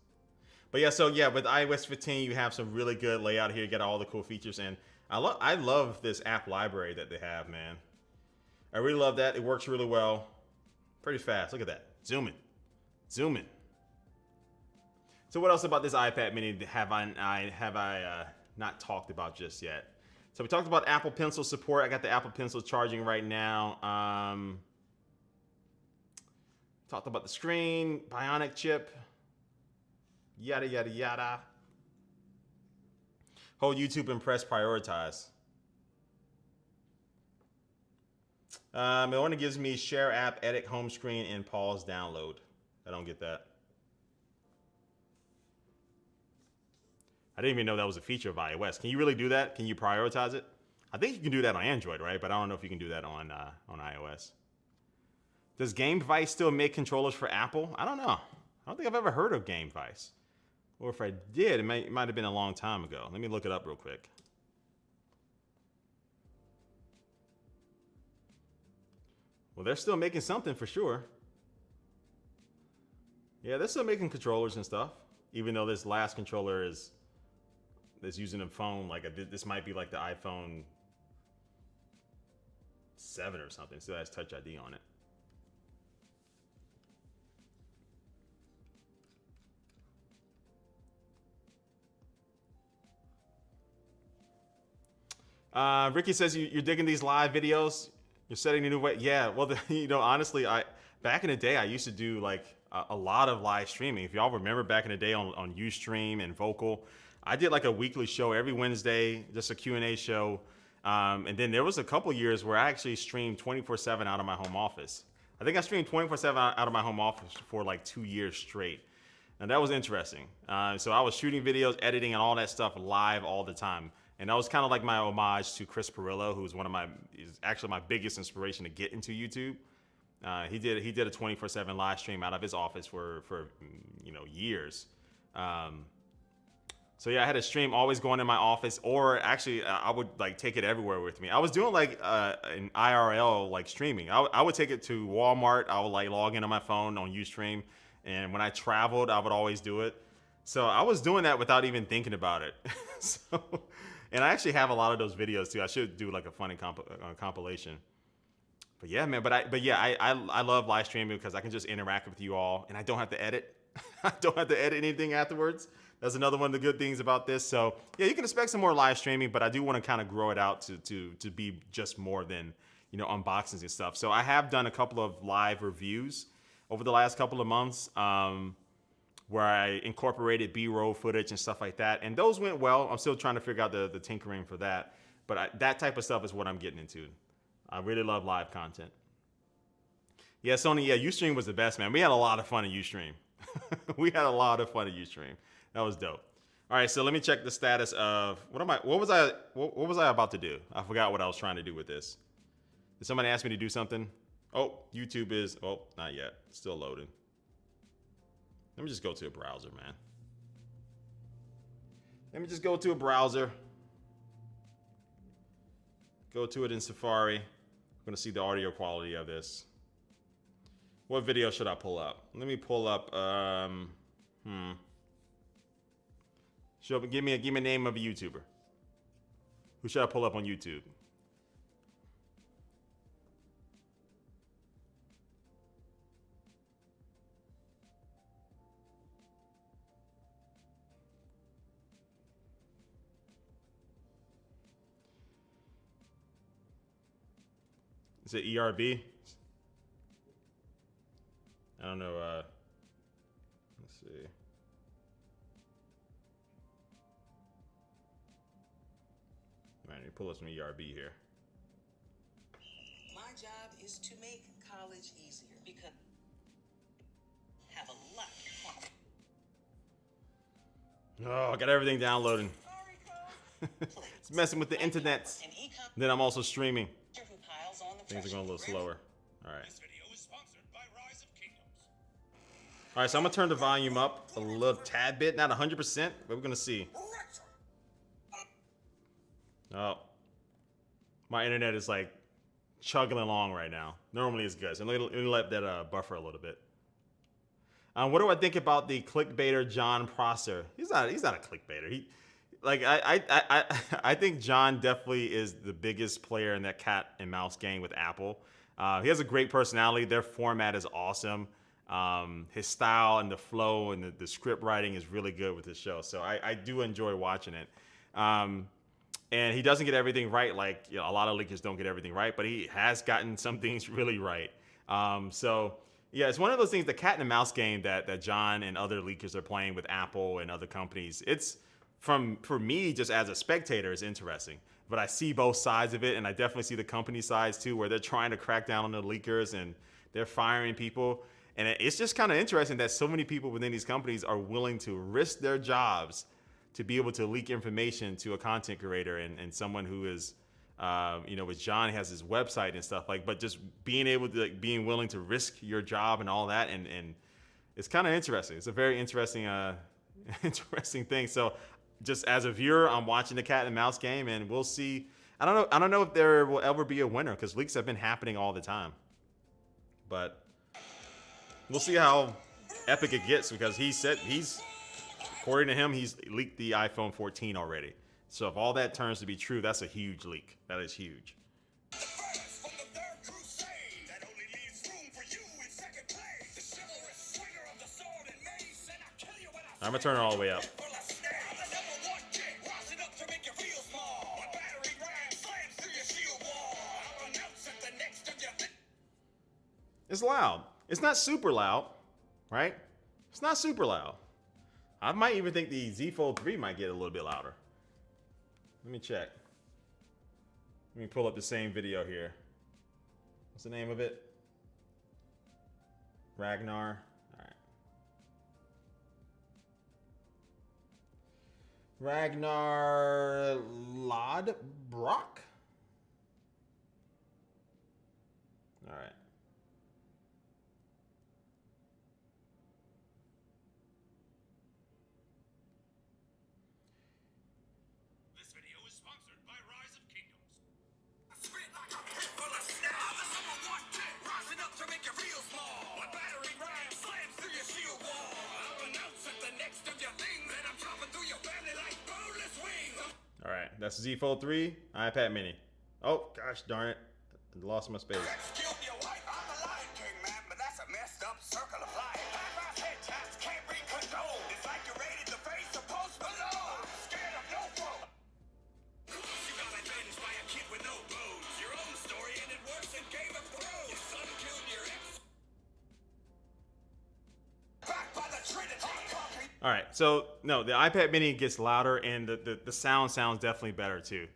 But yeah, so yeah, with iOS 15, you have some really good layout here. You got all the cool features. And I love this app library that they have, man. I really love that. It works really well. Pretty fast. Look at that. Zoom in. Zoom in. So what else about this iPad Mini have I not talked about just yet? So we talked about Apple Pencil support. I got the Apple Pencil charging right now. Talked about the screen, bionic chip, yada, yada, yada. Hold YouTube and press prioritize. It only gives me share app, edit home screen, and pause download. I don't get that. I didn't even know that was a feature of iOS. Can you really do that? Can you prioritize it? I think you can do that on Android, right? But I don't know if you can do that on iOS. Does GameVice still make controllers for Apple? I don't know. I don't think I've ever heard of GameVice. Or if I did, it might have been a long time ago. Let me look it up real quick. Well, they're still making something for sure. Yeah, they're still making controllers and stuff. Even though this last controller is using a phone, like this might be like the iPhone 7 or something. Still has Touch ID on it. Ricky says you're digging these live videos. You're setting a new way. Yeah, well, honestly, back in the day, I used to do like a lot of live streaming. If y'all remember back in the day on Ustream and Vocal, I did like a weekly show every Wednesday, just a Q&A show. And then there was a couple years where I actually streamed 24/7 out of my home office. I think I streamed 24/7 out of my home office for like 2 years straight. And that was interesting. So I was shooting videos, editing, and all that stuff live all the time. And that was kind of like my homage to Chris Pirillo, who's is actually my biggest inspiration to get into YouTube. He did a 24/7 live stream out of his office for years. So yeah, I had a stream always going in my office, or actually I would like take it everywhere with me. I was doing like an IRL like streaming. I would take it to Walmart. I would like log in on my phone on Ustream, and when I traveled, I would always do it. So I was doing that without even thinking about it. And I actually have a lot of those videos too. I should do like a funny compilation. But yeah, man. I love live streaming because I can just interact with you all, and I don't have to edit. I don't have to edit anything afterwards. That's another one of the good things about this. So yeah, you can expect some more live streaming, but I do want to kind of grow it out to be just more than unboxings and stuff. So I have done a couple of live reviews over the last couple of months. Where I incorporated B-roll footage and stuff like that. And those went well. I'm still trying to figure out the tinkering for that. But that type of stuff is what I'm getting into. I really love live content. Yeah, Sony, Ustream was the best, man. We had a lot of fun at Ustream. We had a lot of fun at Ustream. That was dope. All right, so let me check the status of, what was I about to do? I forgot what I was trying to do with this. Did somebody ask me to do something? Oh, YouTube is, not yet. Still loading. Let me just go to a browser, man. Let me just go to a browser. Go to it in Safari. I'm going to see the audio quality of this. What video should I pull up? Let me pull up, give me a name of a YouTuber. Who should I pull up on YouTube? Is it ERB? I don't know. Let's see. All right, let me pull up some ERB here. My job is to make college easier because have a lot of Oh, I got everything downloading. It's messing with the internet. Then I'm also streaming. Things are going a little slower. All right. This video is sponsored by Rise of Kingdoms. All right, so I'm going to turn the volume up a little tad bit, not 100%, but we're going to see. Oh. My internet is like chugging along right now. Normally it's good. So let me let that buffer a little bit. What do I think about the clickbaiter John Prosser? He's not a clickbaiter. I think John definitely is the biggest player in that cat and mouse game with Apple. He has a great personality. Their format is awesome. His style and the flow and the script writing is really good with his show. So I do enjoy watching it. And he doesn't get everything right. Like, a lot of leakers don't get everything right, but he has gotten some things really right. Yeah, it's one of those things, the cat and the mouse game that John and other leakers are playing with Apple and other companies. It's for me, just as a spectator, is interesting. But I see both sides of it, and I definitely see the company sides too, where they're trying to crack down on the leakers and they're firing people. And it's just kind of interesting that so many people within these companies are willing to risk their jobs to be able to leak information to a content creator and someone who is, with John, he has his website and stuff but just being able to, being willing to risk your job and all that. And it's kind of interesting. It's a very interesting, interesting thing. So just as a viewer, I'm watching the cat and mouse game, and we'll see. I don't know if there will ever be a winner, because leaks have been happening all the time. But we'll see how epic it gets, because according to him, he's leaked the iPhone 14 already. So if all that turns to be true, that's a huge leak. That is huge. I'm gonna turn it all the way up. It's loud. It's not super loud, right? It's not super loud. I might even think the Z Fold 3 might get a little bit louder. Let me check. Let me pull up the same video here. What's the name of it? Ragnar. All right. Ragnar Lodbrok. All right. This video is sponsored by Rise of Kingdoms. All right, that's Z Fold 3, iPad Mini. Oh, gosh darn it. I lost my space. All right, so no, the iPad Mini gets louder, and the sound sounds definitely better too.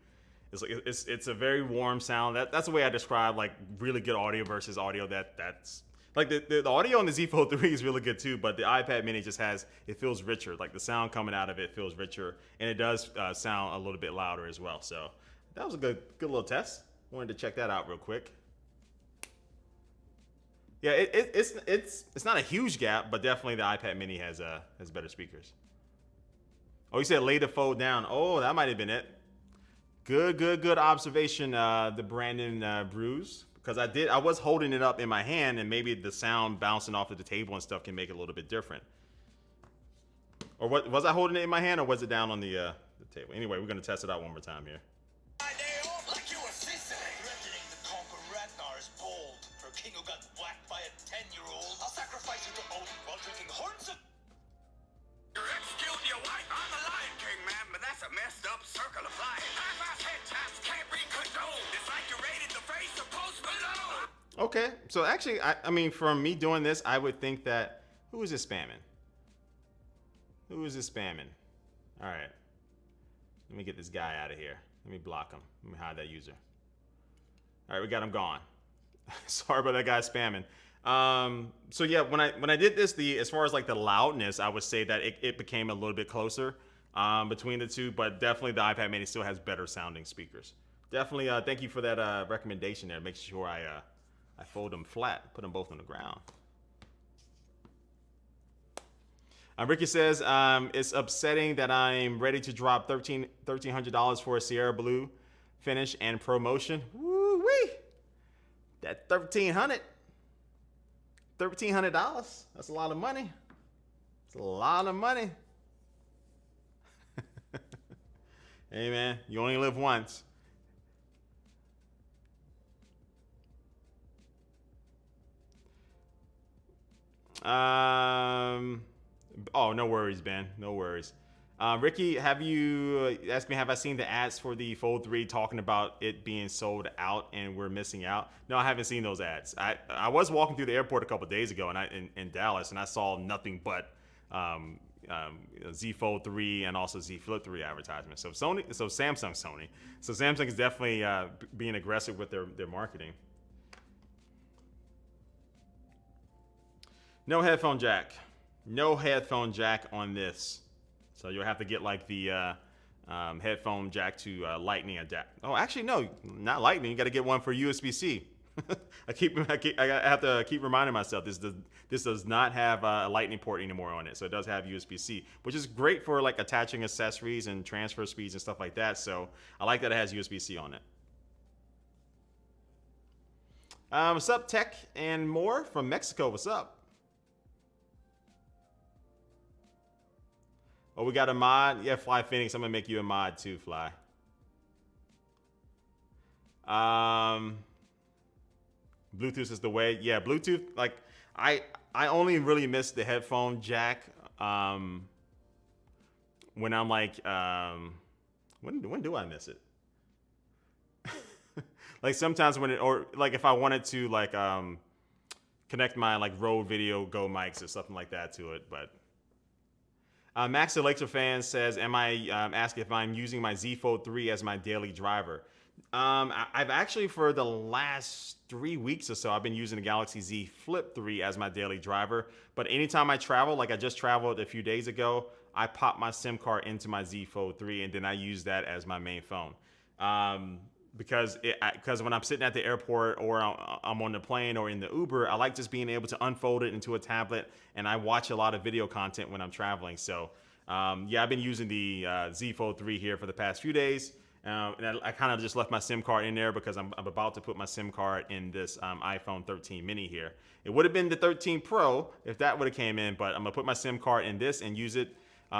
It's a very warm sound. That's the way I describe like really good audio versus audio that's like the audio on the Z Fold 3 is really good too, but the iPad Mini just it feels richer. Like the sound coming out of it feels richer, and it does sound a little bit louder as well. So that was a good little test. Wanted to check that out real quick. Yeah, it's not a huge gap, but definitely the iPad Mini has better speakers. Oh, you said lay the fold down. Oh, that might have been it. Good observation, the Brandon Bruce, because I was holding it up in my hand, and maybe the sound bouncing off of the table and stuff can make it a little bit different. Or what was I holding it in my hand, or was it down on the table? Anyway, we're gonna test it out one more time here. Okay, so actually, I mean, from me doing this, I would think that, who is this spamming? Who is this spamming? All right, let me get this guy out of here. Let me block him. Let me hide that user. All right, we got him gone. Sorry about that guy spamming. So yeah, when I did this, as far as like the loudness, I would say that it became a little bit closer between the two, but definitely the iPad Mini still has better sounding speakers. Definitely, thank you for that recommendation there. Make sure I fold them flat, put them both on the ground. Ricky says, it's upsetting that I'm ready to drop $1,300 for a Sierra Blue finish and promotion. Woo-wee! That $1,300. That's a lot of money. It's a lot of money. Hey, man, you only live once. Oh, no worries, Ben. No worries. Ricky, have you asked me, have I seen the ads for the Fold 3 talking about it being sold out and we're missing out? No, I haven't seen those ads. I was walking through the airport a couple days ago in Dallas, and I saw nothing but Z Fold 3 and also Z Flip 3 advertisements. So Samsung is definitely being aggressive with their marketing. No headphone jack. No headphone jack on this. So you'll have to get like the headphone jack to Lightning adapt. Oh, actually, no, not Lightning. You got to get one for USB-C. I have to keep reminding myself this does not have a Lightning port anymore on it. So it does have USB-C, which is great for like attaching accessories and transfer speeds and stuff like that. So I like that it has USB-C on it. What's up, Tech and more from Mexico? What's up? Oh, we got a mod. Yeah, Fly Phoenix. I'm gonna make you a mod too, Fly. Bluetooth is the way. Yeah, Bluetooth. Like I only really miss the headphone jack. When I'm like, when do I miss it? Like sometimes when or like if I wanted to like connect my like Rode Video Go mics or something like that to it, but. Max Electro fan says, "Am I asking if I'm using my Z Fold 3 as my daily driver?" I've actually for the last 3 weeks or so, I've been using the Galaxy Z Flip 3 as my daily driver. But anytime I travel, like I just traveled a few days ago, I pop my SIM card into my Z Fold 3 and then I use that as my main phone. Because when I'm sitting at the airport or I'm on the plane or in the Uber, I like just being able to unfold it into a tablet, and I watch a lot of video content when I'm traveling. So yeah, I've been using the Z Fold 3 here for the past few days, and I kind of just left my SIM card in there because I'm about to put my SIM card in this iPhone 13 mini here. It would have been the 13 Pro if that would have came in, but I'm gonna put my SIM card in this and use it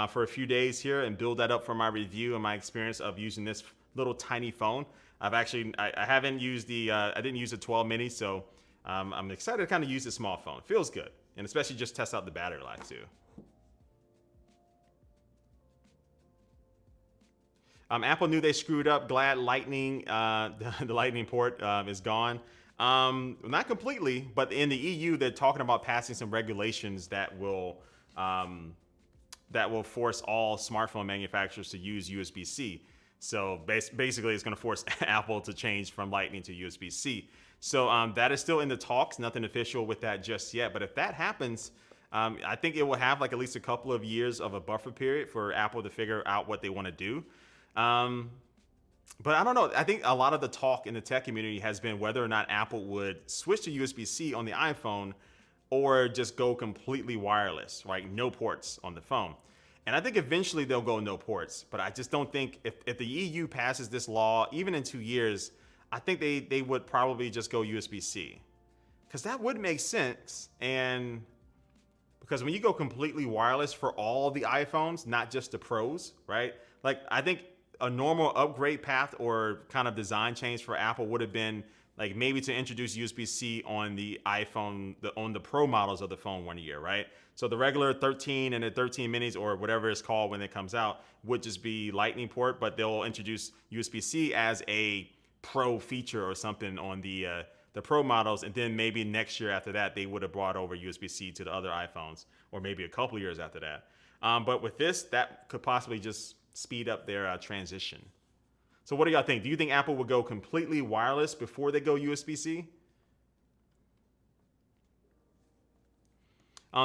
for a few days here and build that up for my review and my experience of using this little tiny phone. I haven't used I didn't use the 12 mini, so I'm excited to kind of use the small phone. Feels good, and especially just test out the battery life too. Apple knew they screwed up. Glad Lightning, the Lightning port is gone. Not completely, but in the EU, they're talking about passing some regulations that will force all smartphone manufacturers to use USB-C. So basically, it's going to force Apple to change from Lightning to USB-C. So that is still in the talks. Nothing official with that just yet. But if that happens, I think it will have like at least a couple of years of a buffer period for Apple to figure out what they want to do. But I don't know. I think a lot of the talk in the tech community has been whether or not Apple would switch to USB-C on the iPhone or just go completely wireless, right? No ports on the phone. And I think eventually they'll go no ports, but I just don't think if the EU passes this law, even in 2 years, I think they would probably just go USB-C. Because that would make sense. And because when you go completely wireless for all the iPhones, not just the Pros, right? Like I think a normal upgrade path or kind of design change for Apple would have been like maybe to introduce USB-C on the iPhone, on the Pro models of the phone 1 year, right? So the regular 13 and the 13 minis or whatever it's called when it comes out would just be Lightning port, but they'll introduce USB-C as a Pro feature or something on the Pro models, and then maybe next year after that they would have brought over USB-C to the other iPhones, or maybe a couple years after that. But with this, that could possibly just speed up their transition. So what do y'all think? Do you think Apple would go completely wireless before they go USB-C?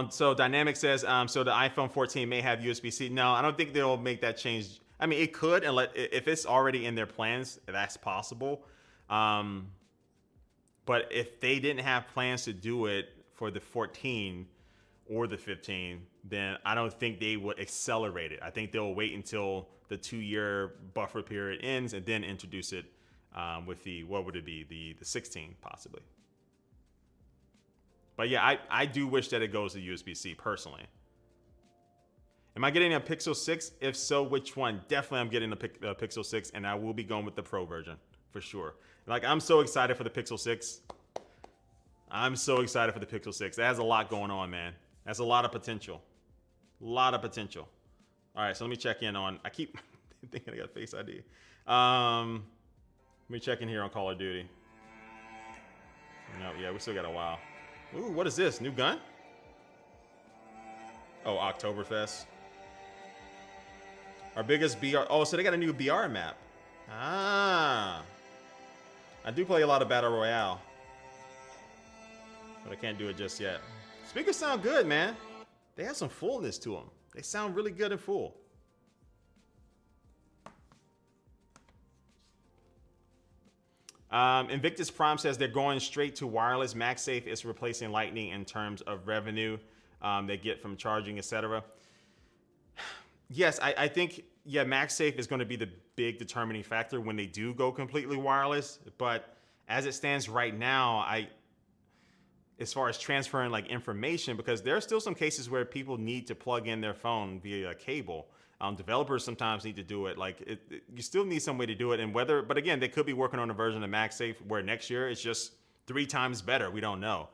So Dynamic says, so the iPhone 14 may have USB-C. No, I don't think they'll make that change. I mean, it could, and if it's already in their plans, that's possible. But if they didn't have plans to do it for the 14 or the 15, then I don't think they would accelerate it. I think they'll wait until the 2-year buffer period ends and then introduce it with the, what would it be, the 16 possibly. But yeah, I do wish that it goes to USB-C personally. Am I getting a Pixel 6? If so, which one? Definitely I'm getting a Pixel 6, and I will be going with the Pro version for sure. Like, I'm so excited for the Pixel 6. I'm so excited for the Pixel 6. That has a lot going on, man. That's a lot of potential. A lot of potential. All right, so let me check in on. I keep thinking I got Face ID. Let me check in here on Call of Duty. No, yeah, we still got a while. Ooh, what is this? New gun? Oh, Oktoberfest. Our biggest BR. Oh, so they got a new BR map. Ah. I do play a lot of Battle Royale, but I can't do it just yet. Speakers sound good, man. They have some fullness to them. They sound really good and full. Invictus Prime says they're going straight to wireless. MagSafe is replacing Lightning in terms of revenue they get from charging, etc. Yes, I think, yeah, MagSafe is going to be the big determining factor when they do go completely wireless. But as it stands right now, as far as transferring like information, because there are still some cases where people need to plug in their phone via a cable. Developers sometimes need to do it. Like you still need some way to do it. And but again, they could be working on a version of MagSafe where next year it's just 3 times better. We don't know.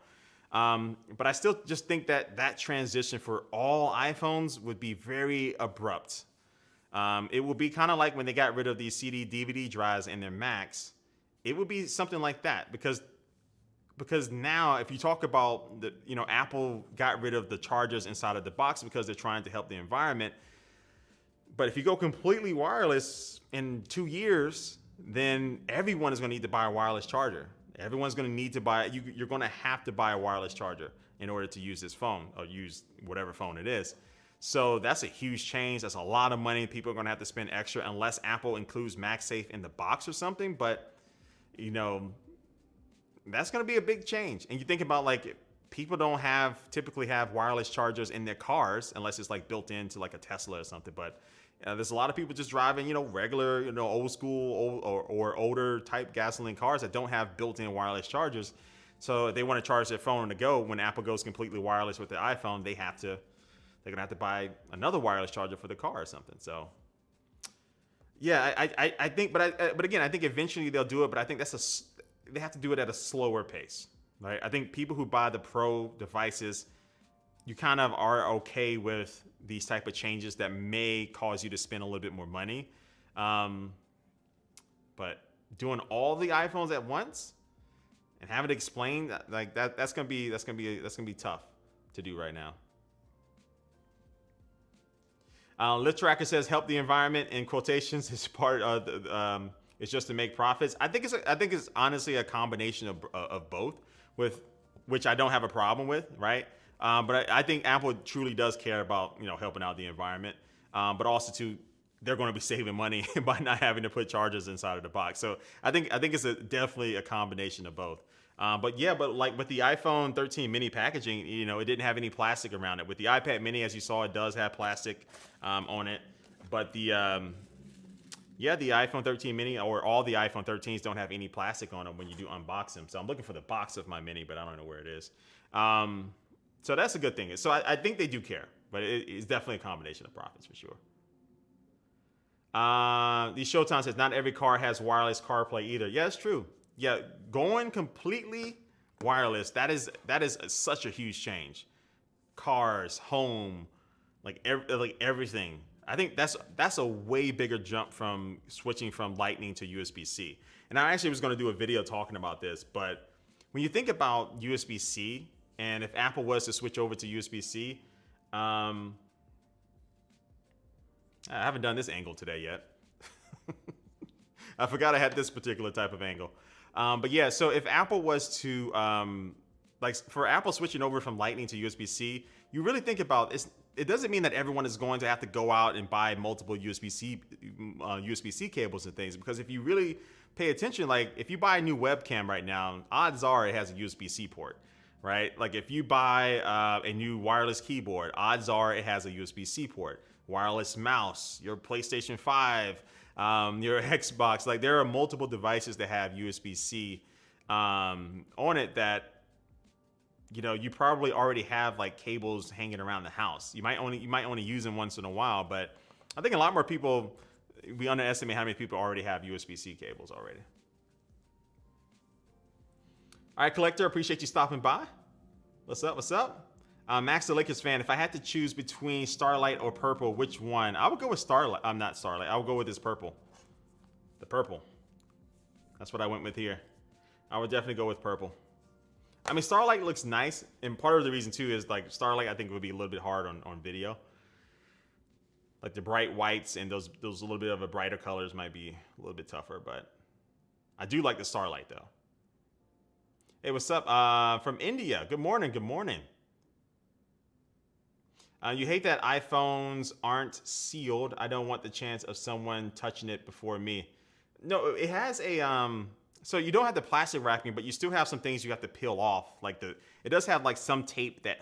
But I still just think that transition for all iPhones would be very abrupt. It would be kind of like when they got rid of these CD DVD drives in their Macs. It would be something like that because now if you talk about Apple got rid of the chargers inside of the box because they're trying to help the environment. But if you go completely wireless in 2 years, then everyone is going to need to buy a wireless charger. Everyone's going to need to buy, you're going to have to buy a wireless charger in order to use this phone or use whatever phone it is. So that's a huge change. That's a lot of money. People are going to have to spend extra unless Apple includes MagSafe in the box or something. But, that's going to be a big change. And you think about like people don't typically have wireless chargers in their cars unless it's like built into like a Tesla or something. But there's a lot of people just driving, regular, old school or older type gasoline cars that don't have built-in wireless chargers. So if they want to charge their phone on the go, when Apple goes completely wireless with their iPhone, they're gonna have to buy another wireless charger for the car or something. So yeah, I think, but again, I think eventually they'll do it. But I think they have to do it at a slower pace, right? I think people who buy the Pro devices, you kind of are okay with these type of changes that may cause you to spend a little bit more money. But doing all the iPhones at once and having it explained like that's gonna be tough to do right now. Lit Tracker says help the environment in quotations is part of the, it's just to make profits. I think it's honestly a combination of both, with which I don't have a problem with, right? But I think Apple truly does care about helping out the environment, but also too they're going to be saving money by not having to put chargers inside of the box. So I think it's definitely a combination of both. But like with the iPhone 13 mini packaging, it didn't have any plastic around it. With the iPad mini, as you saw, it does have plastic on it. But the iPhone 13 mini or all the iPhone 13s don't have any plastic on them when you do unbox them. So I'm looking for the box of my mini, but I don't know where it is. So that's a good thing. So I think they do care, but it's definitely a combination of profits for sure. The Showtime says not every car has wireless CarPlay either. Yeah, it's true. Yeah, going completely wireless, that is such a huge change. Cars, home, like everything. I think that's a way bigger jump from switching from Lightning to USB-C. And I actually was going to do a video talking about this, but when you think about USB-C, and if Apple was to switch over to USB-C, I haven't done this angle today yet. I forgot I had this particular type of angle. But yeah, so if Apple was to, for Apple switching over from Lightning to USB-C, you really think about it doesn't mean that everyone is going to have to go out and buy multiple USB-C cables and things, because if you really pay attention, like if you buy a new webcam right now, odds are it has a USB-C port, right? Like if you buy a new wireless keyboard, odds are it has a USB-C port. Wireless mouse, your PlayStation 5, your Xbox, like there are multiple devices that have USB-C on it that you probably already have like cables hanging around the house. You might only use them once in a while, but I think a lot more people, we underestimate how many people already have USB-C cables already. All right, Collector, appreciate you stopping by. What's up? Max the Lakers fan, if I had to choose between Starlight or Purple, which one? I would go with Starlight. I'm not Starlight. I would go with this Purple. The Purple. That's what I went with here. I would definitely go with Purple. I mean, Starlight looks nice, and part of the reason too is like Starlight I think would be a little bit hard on video. Like the bright whites and those a little bit of a brighter colors might be a little bit tougher, but I do like the Starlight though. Hey, what's up? From India. Good morning. Good morning. You hate that iPhones aren't sealed. I don't want the chance of someone touching it before me. No, it has a so you don't have the plastic wrapping, but you still have some things you have to peel off. Like it does have like some tape that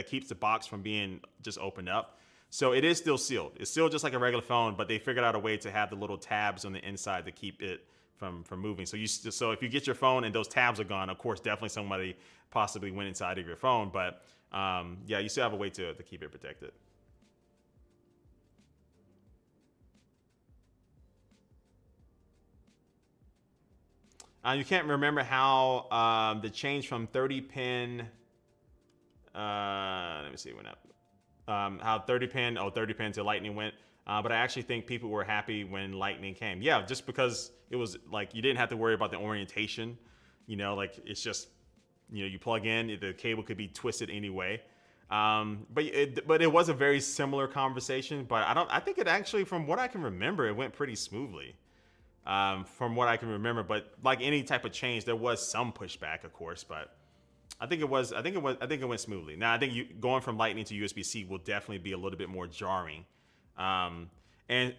keeps the box from being just opened up. So it is still sealed. It's still just like a regular phone, but they figured out a way to have the little tabs on the inside to keep it from moving. So so if you get your phone and those tabs are gone, of course, definitely somebody possibly went inside of your phone, but yeah, you still have a way to keep it protected. You can't remember how the change from 30 pin. Let me see when that. How 30 pin to Lightning went. But I actually think people were happy when Lightning came. Yeah, just because it was like you didn't have to worry about the orientation. You know, like it's just, you know, you plug in, the cable could be twisted anyway. But it was a very similar conversation. But I think it actually, from what I can remember, it went pretty smoothly. From what I can remember, but like any type of change, there was some pushback, of course, but I think it went smoothly. Now, I think going from Lightning to USB-C will definitely be a little bit more jarring. And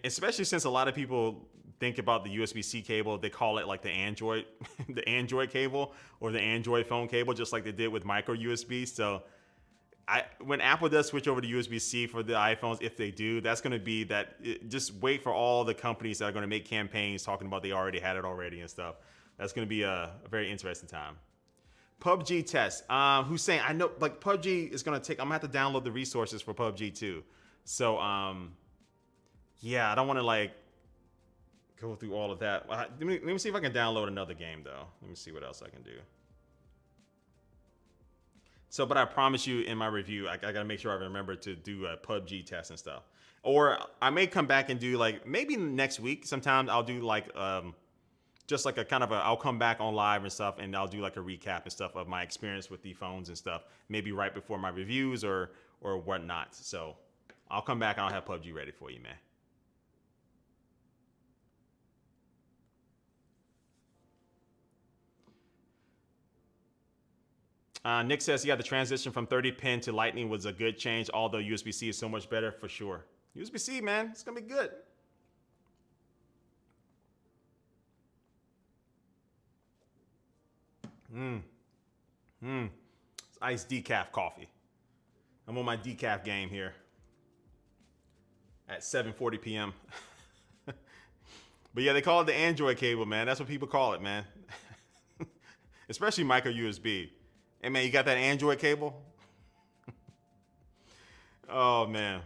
especially since a lot of people think about the USB-C cable, they call it like the Android, the Android cable or the Android phone cable, just like they did with micro USB. So when Apple does switch over to USB-C for the iPhones, if they do, that's going to be just wait for all the companies that are going to make campaigns talking about they already had it already and stuff. That's going to be a very interesting time. PUBG test. Hussein, I know like PUBG is going to take, I'm going to have to download the resources for PUBG too. So, yeah, I don't want to like go through all of that. Let me see if I can download another game though. Let me see what else I can do. So, but I promise you in my review, I got to make sure I remember to do a PUBG test and stuff. Or I may come back and do like, maybe next week, sometimes I'll do like, just like a kind of I'll come back on live and stuff and I'll do like a recap and stuff of my experience with the phones and stuff. Maybe right before my reviews or whatnot. So I'll come back and I'll have PUBG ready for you, man. Nick says, yeah, the transition from 30 pin to Lightning was a good change, although USB-C is so much better for sure. USB-C, man, it's going to be good. It's iced decaf coffee. I'm on my decaf game here at 7:40 p.m. But yeah, they call it the Android cable, man. That's what people call it, man. Especially micro USB. Hey, man, you got that Android cable? Oh, man.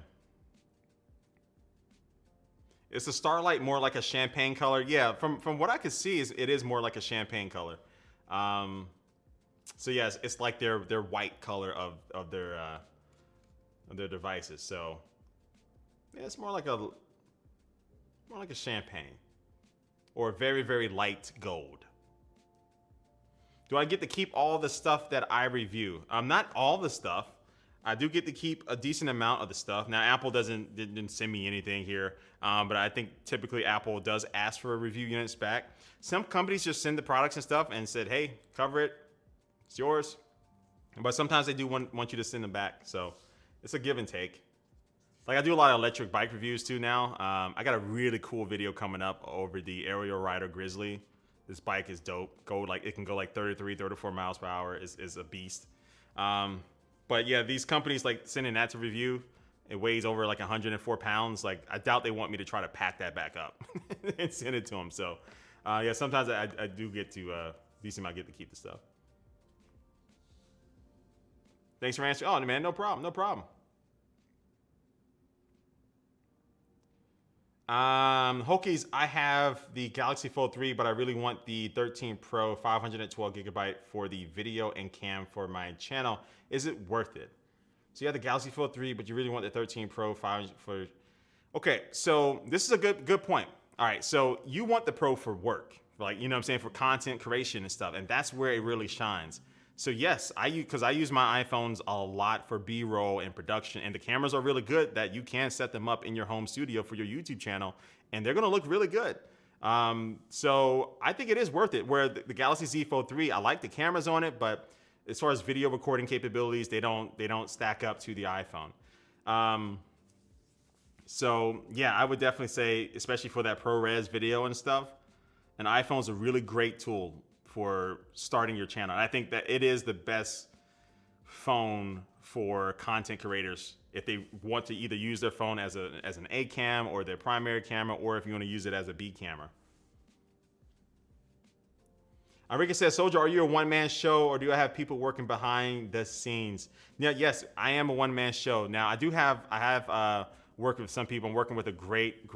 Is the Starlight more like a champagne color? Yeah, from what I could see, it is more like a champagne color. So yes, it's like their white color of their devices. So yeah, it's more like a champagne or very, very light gold. Do I get to keep all the stuff that I review? Not all the stuff. I do get to keep a decent amount of the stuff. Now, Apple didn't send me anything here, but I think typically Apple does ask for a review units back. Some companies just send the products and stuff and said, hey, cover it. It's yours. But sometimes they do want you to send them back. So it's a give and take. Like I do a lot of electric bike reviews too now. I got a really cool video coming up over the Aerial Rider Grizzly. This bike is dope. It can go like 33, 34 miles per hour. Is a beast. But yeah, these companies like sending that to review, it weighs over like 104 pounds. Like I doubt they want me to try to pack that back up and send it to them. So yeah, sometimes I do get to, decent amount get to keep the stuff. Thanks for answering. Oh man, no problem, no problem. Hokies, I have the Galaxy Fold 3, but I really want the 13 Pro 512 gigabyte for the video and cam for my channel. Is it worth it? So you have the Galaxy Fold 3, but you really want the 13 Pro 5 for. Okay, so this is a good point. All right, so you want the Pro for work, like, you know what I'm saying, for content creation and stuff, and that's where it really shines. So yes, I use my iPhones a lot for B-roll and production, and the cameras are really good that you can set them up in your home studio for your YouTube channel, and they're gonna look really good. So I think it is worth it. Where the Galaxy Z Fold 3, I like the cameras on it, but as far as video recording capabilities, they don't stack up to the iPhone. So yeah, I would definitely say, especially for that ProRes video and stuff, an iPhone's a really great tool for starting your channel. And I think that it is the best phone for content creators if they want to either use their phone as an A cam or their primary camera, or if you want to use it as a B camera. Enrique says, Soldier, are you a one-man show, or do I have people working behind the scenes? Yeah, yes, I am a one-man show. Now, I have worked with some people. I'm working with a great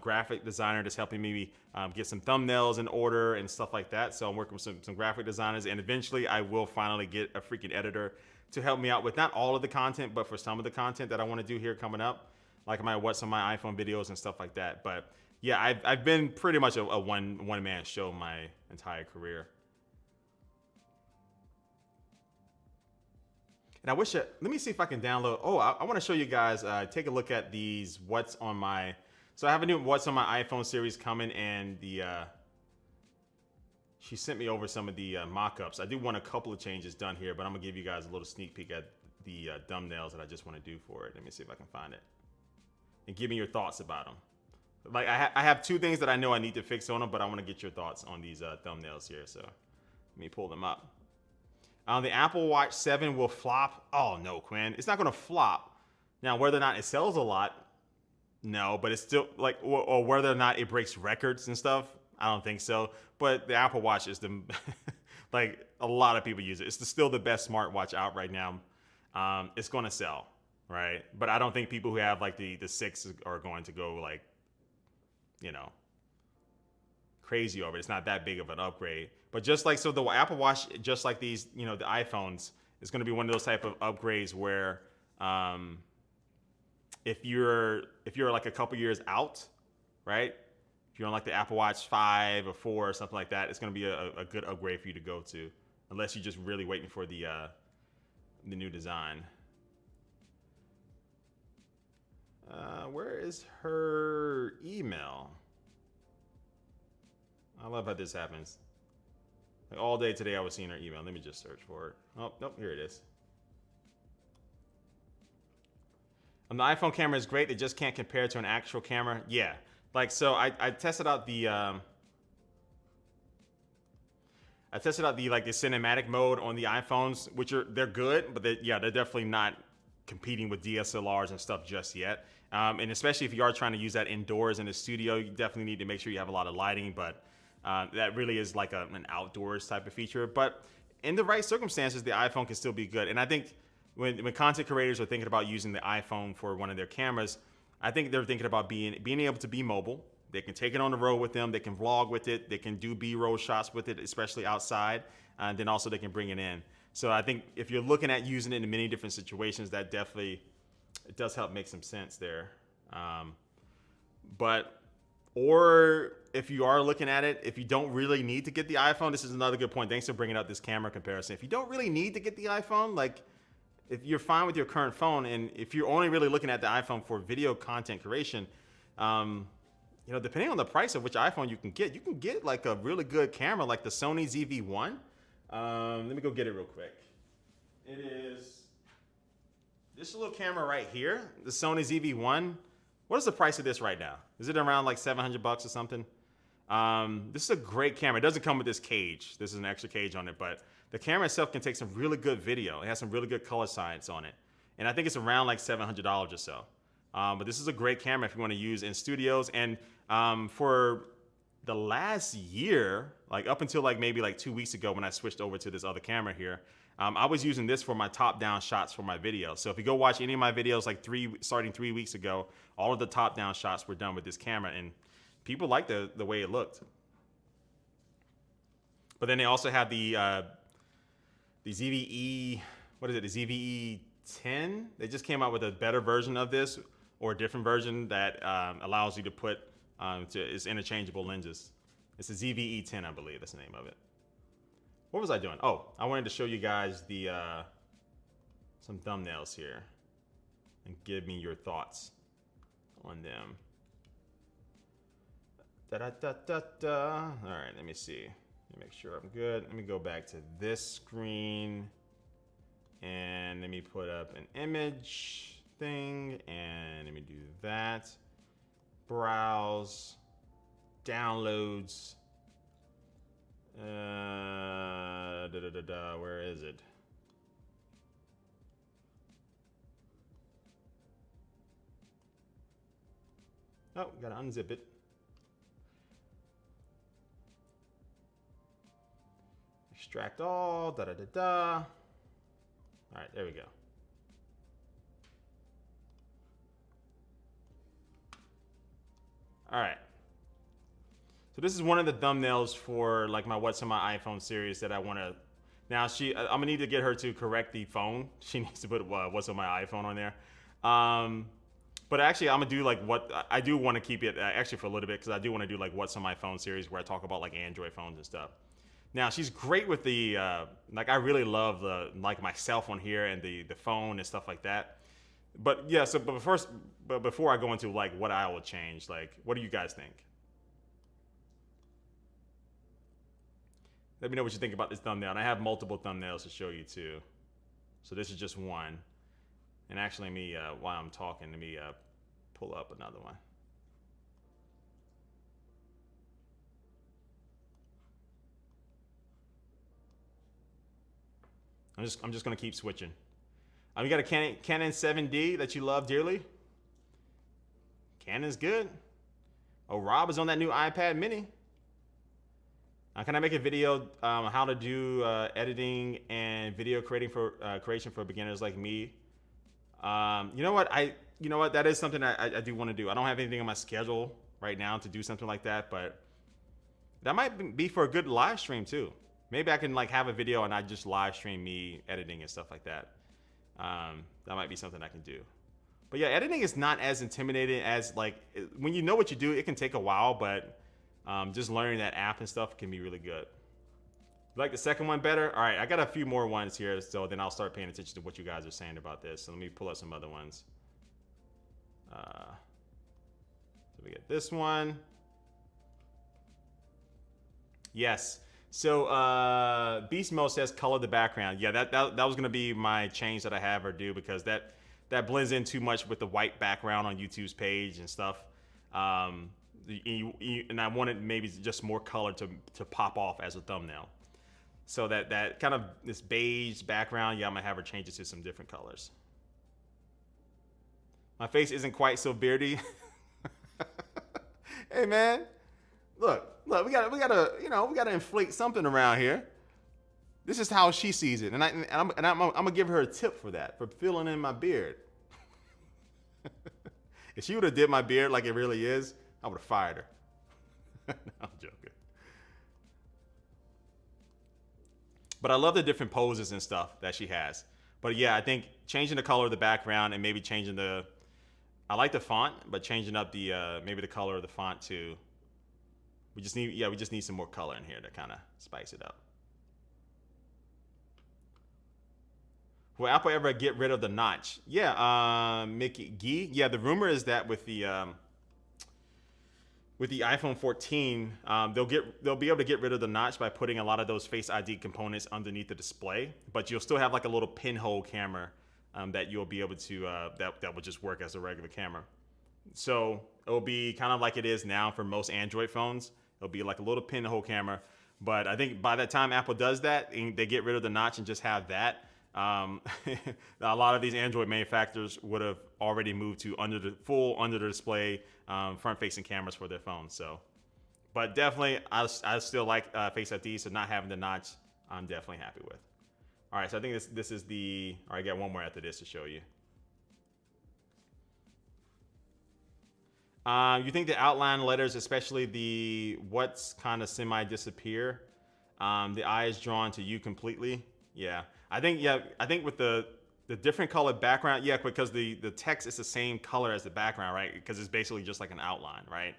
graphic designer that's helping me get some thumbnails in order and stuff like that. So I'm working with some graphic designers, and eventually I will finally get a freaking editor to help me out with not all of the content, but for some of the content that I want to do here coming up, like my what's on my iPhone videos and stuff like that. But yeah, I've been pretty much a one-man show my entire career. And I wish let me see if I can download. Oh, I want to show you guys, take a look at these what's on my. So I have a new what's on my iPhone series coming, and she sent me over some of the mock-ups. I do want a couple of changes done here, but I'm gonna give you guys a little sneak peek at the thumbnails that I just want to do for it. Let me see if I can find it, and give me your thoughts about them. Like I have two things that I know I need to fix on them, but I want to get your thoughts on these thumbnails here. So let me pull them up. The Apple Watch 7 will flop. Oh no, Quinn, it's not gonna flop. Now, whether or not it sells a lot, no, but it's still like, or whether or not it breaks records and stuff, I don't think so. But the Apple Watch is the, like, a lot of people use it. It's still the best smartwatch out right now. It's going to sell, right? But I don't think people who have like the 6 are going to go like, you know, crazy over it. It's not that big of an upgrade. But just like, so the Apple Watch, just like these, you know, the iPhones, is going to be one of those type of upgrades where, if you're like a couple years out, right? If you're on like the Apple Watch 5 or 4 or something like that, it's going to be a good upgrade for you to go to, unless you're just really waiting for the new design. Where is her email? I love how this happens. Like all day today I was seeing her email. Let me just search for it. Oh, nope, here it is. The iPhone camera is great. It just can't compare to an actual camera. Yeah, like, so I tested out the like the cinematic mode on the iPhones, which they're good, but they're definitely not competing with DSLRs and stuff just yet. And especially if you are trying to use that indoors in the studio, you definitely need to make sure you have a lot of lighting. But that really is like an outdoors type of feature. But in the right circumstances, the iPhone can still be good. And I think when content creators are thinking about using the iPhone for one of their cameras, I think they're thinking about being able to be mobile. They can take it on the road with them. They can vlog with it. They can do B-roll shots with it, especially outside. And then also they can bring it in. So I think if you're looking at using it in many different situations, that definitely, it does help make some sense there. Or if you are looking at it, if you don't really need to get the iPhone, this is another good point. Thanks for bringing up this camera comparison. If you don't really need to get the iPhone, like, if you're fine with your current phone, and if you're only really looking at the iPhone for video content creation, you know, depending on the price of which iPhone you can get like a really good camera, like the Sony ZV-1. Let me go get it real quick. It is this little camera right here, the Sony ZV-1. What is the price of this right now? Is it around like $700 or something? This is a great camera. It doesn't come with this cage. This is an extra cage on it, but the camera itself can take some really good video. It has some really good color science on it. And I think it's around like $700 or so. But this is a great camera if you want to use in studios. And for the last year, like up until like maybe like 2 weeks ago when I switched over to this other camera here, I was using this for my top-down shots for my videos. So if you go watch any of my videos like starting 3 weeks ago, all of the top-down shots were done with this camera, and people liked the way it looked. But then they also have the ZVE, what is it? The ZVE 10. They just came out with a better version of this, or a different version that allows you to put it's interchangeable lenses. It's a ZVE 10, I believe. That's the name of it. What was I doing? Oh, I wanted to show you guys the some thumbnails here and give me your thoughts on them. All right, let me see. Let me make sure I'm good. Let me go back to this screen and let me put up an image thing and let me do that. Browse, downloads. Where is it? Oh, gotta unzip it. Extract all, All right, there we go. All right. So this is one of the thumbnails for like my What's on My iPhone series that I want to. Now I'm gonna need to get her to correct the phone. She needs to put What's on My iPhone on there. But actually, I'm gonna do like what I do want to keep it actually for a little bit because I do want to do like What's on My Phone series where I talk about like Android phones and stuff. Now she's great with the like I really love the like my cell phone here and the phone and stuff like that. But yeah, but before I go into like what I will change, like what do you guys think? Let me know what you think about this thumbnail. And I have multiple thumbnails to show you too. So this is just one. And actually, while I'm talking, let me pull up another one. I'm just gonna keep switching. You got a Canon 7D that you love dearly. Canon's good. Oh, Rob is on that new iPad Mini. Can I make a video on how to do editing and video creation for beginners like me? You know what? That is something I do want to do. I don't have anything on my schedule right now to do something like that, but that might be for a good live stream too. Maybe I can like have a video and I just live stream me editing and stuff like that. That might be something I can do. But yeah, editing is not as intimidating as like when you know what you do, it can take a while, but just learning that app and stuff can be really good. You like the second one better? All right, I got a few more ones here, so then I'll start paying attention to what you guys are saying about this. So let me pull up some other ones. So we get this one. Yes. So Beast Mode says color the background. Yeah, that was gonna be my change that I have or do because that blends in too much with the white background on YouTube's page and stuff. And I wanted maybe just more color to pop off as a thumbnail. So that kind of this beige background, yeah, I'm gonna have her change it to some different colors. My face isn't quite so beardy. Hey man, look, we gotta inflate something around here. This is how she sees it, and I'm gonna give her a tip for that, for filling in my beard. If she would have did my beard like it really is, I would have fired her. No, I'm joking. But I love the different poses and stuff that she has. But yeah, I think changing the color of the background and maybe changing I like the font, but changing up maybe the color of the font too. We just need some more color in here to kind of spice it up. Will Apple ever get rid of the notch? Yeah, Mickey Gee. Yeah, the rumor is that with the iPhone 14, they'll be able to get rid of the notch by putting a lot of those Face ID components underneath the display, but you'll still have like a little pinhole camera that you'll be able to that will just work as a regular camera. So it'll be kind of like it is now for most Android phones. It'll be like a little pinhole camera, but I think by the time Apple does that, they get rid of the notch and just have that. A lot of these Android manufacturers would have already moved to under the display front-facing cameras for their phones. So, but definitely, I still like Face ID, so not having the notch, I'm definitely happy with. All right, so I think this is the. All right, I got one more after this to show you. You think the outline letters, especially the what's kind of semi-disappear, the eye is drawn to you completely. Yeah, I think with the The different colored background, yeah, because the text is the same color as the background, right? Because it's basically just like an outline, right?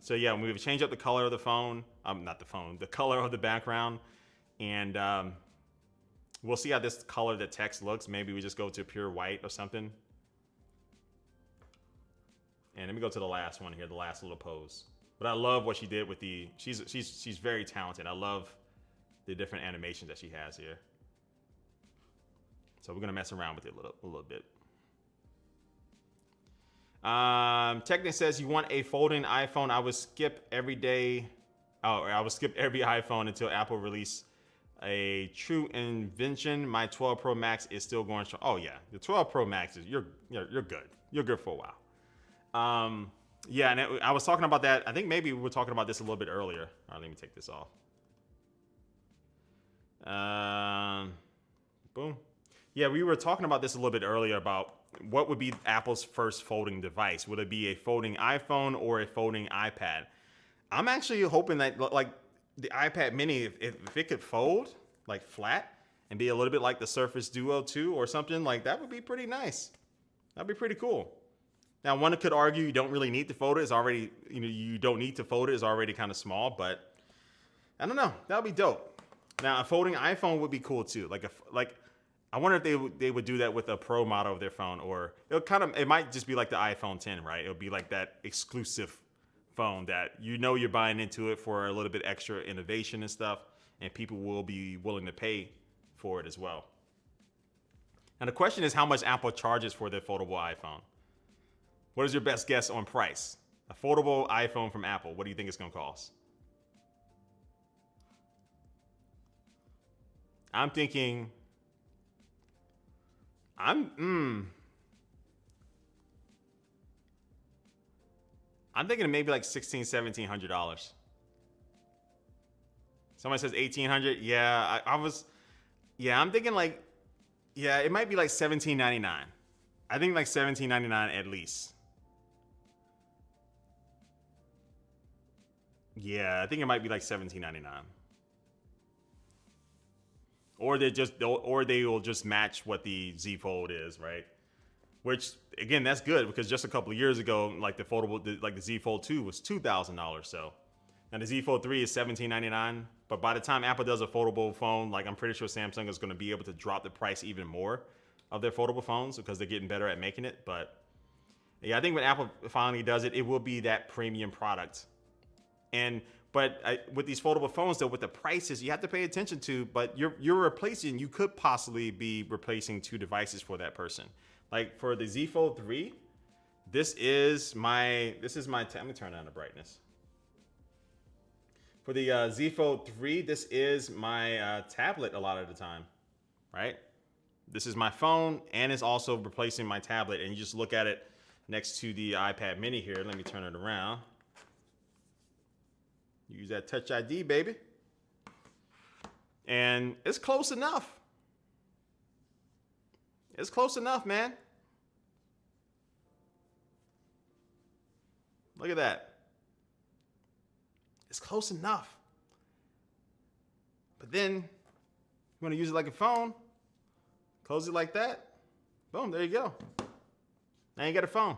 So yeah, we've changed up the color of the phone, not the phone, the color of the background, and we'll see how this color of the text looks. Maybe we just go to pure white or something. And let me go to the last one here, the last little pose. But I love what she did with the. She's very talented. I love the different animations that she has here. So we're gonna mess around with it a little bit. Technic says you want a folding iPhone. I would skip every day. Oh, I would skip every iPhone until Apple release a true invention. My 12 Pro Max is still going strong. Oh yeah, the 12 Pro Max is you're good. You're good for a while. Yeah, and I was talking about that. I think maybe we were talking about this a little bit earlier. All right, let me take this off. Boom. Yeah, we were talking about this a little bit earlier about what would be Apple's first folding device. Would it be a folding iPhone or a folding iPad? I'm actually hoping that like the iPad mini, if it could fold like flat and be a little bit like the Surface Duo 2 or something, like that would be pretty nice. That'd be pretty cool. Now, one could argue you don't really need to fold it. It's already, you don't need to fold it. It's already kind of small, but I don't know. That would be dope. Now, a folding iPhone would be cool too. I wonder if they would do that with a Pro model of their phone, or it might just be like the iPhone 10, right? It'll be like that exclusive phone that you're buying into it for a little bit extra innovation and stuff, and people will be willing to pay for it as well. And the question is how much Apple charges for their foldable iPhone. What is your best guess on price? A foldable iPhone from Apple, what do you think it's going to cost? I'm thinking maybe like $1,600-$1,700. Somebody says $1,800. Yeah, I'm thinking it might be like $1,799. I think like $1,799 at least. Yeah, I think it might be like $1,799. Or they will just match what the Z Fold is, right? Which again, that's good because just a couple of years ago, like the Z Fold 2 was $2,000. So now the Z Fold 3 is $1,799. But by the time Apple does a foldable phone, like I'm pretty sure Samsung is going to be able to drop the price even more of their foldable phones because they're getting better at making it. But yeah, I think when Apple finally does it, it will be that premium product. With these foldable phones, though, with the prices, you have to pay attention to. But you could possibly be replacing two devices for that person. Like for the Z Fold 3, let me turn down the brightness. For the Z Fold 3, this is my tablet a lot of the time, right? This is my phone, and it's also replacing my tablet. And you just look at it next to the iPad mini here. Let me turn it around. Use that Touch ID, baby. And it's close enough. It's close enough, man. Look at that. It's close enough. But then, you want to use it like a phone, close it like that. Boom, there you go. Now you got a phone.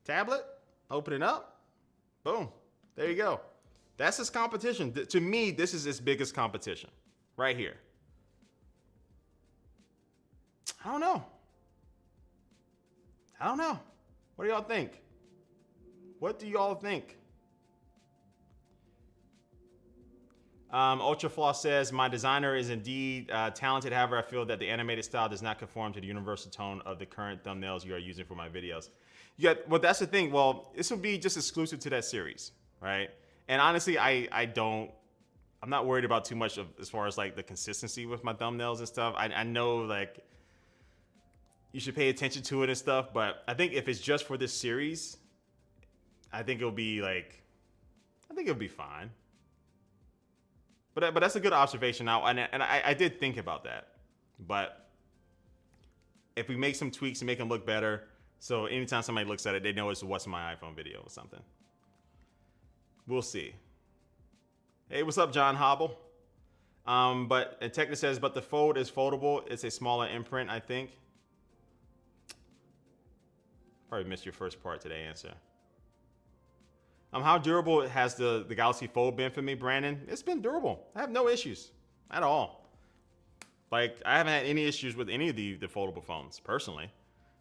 Tablet, open it up. Boom, there you go. That's its competition. To me, this is its biggest competition right here. I don't know. What do y'all think? What do y'all think? Ultra Floss says, my designer is indeed talented. However, I feel that the animated style does not conform to the universal tone of the current thumbnails you are using for my videos. Yeah, well, that's the thing. Well, this will be just exclusive to that series, right? And honestly, I'm not worried about too much as far as like the consistency with my thumbnails and stuff. I know like you should pay attention to it and stuff, but I think if it's just for this series, I think it'll be fine. But that's a good observation now, and I did think about that. But if we make some tweaks and make them look better, so anytime somebody looks at it, they know it's what's my iPhone video or something. We'll see. Hey, what's up, John Hobble? But Techna says, but the Fold is foldable. It's a smaller imprint, I think. Probably missed your first part to the answer. How durable has the Galaxy Fold been for me, Brandon? It's been durable. I have no issues at all. Like, I haven't had any issues with any of the foldable phones, personally.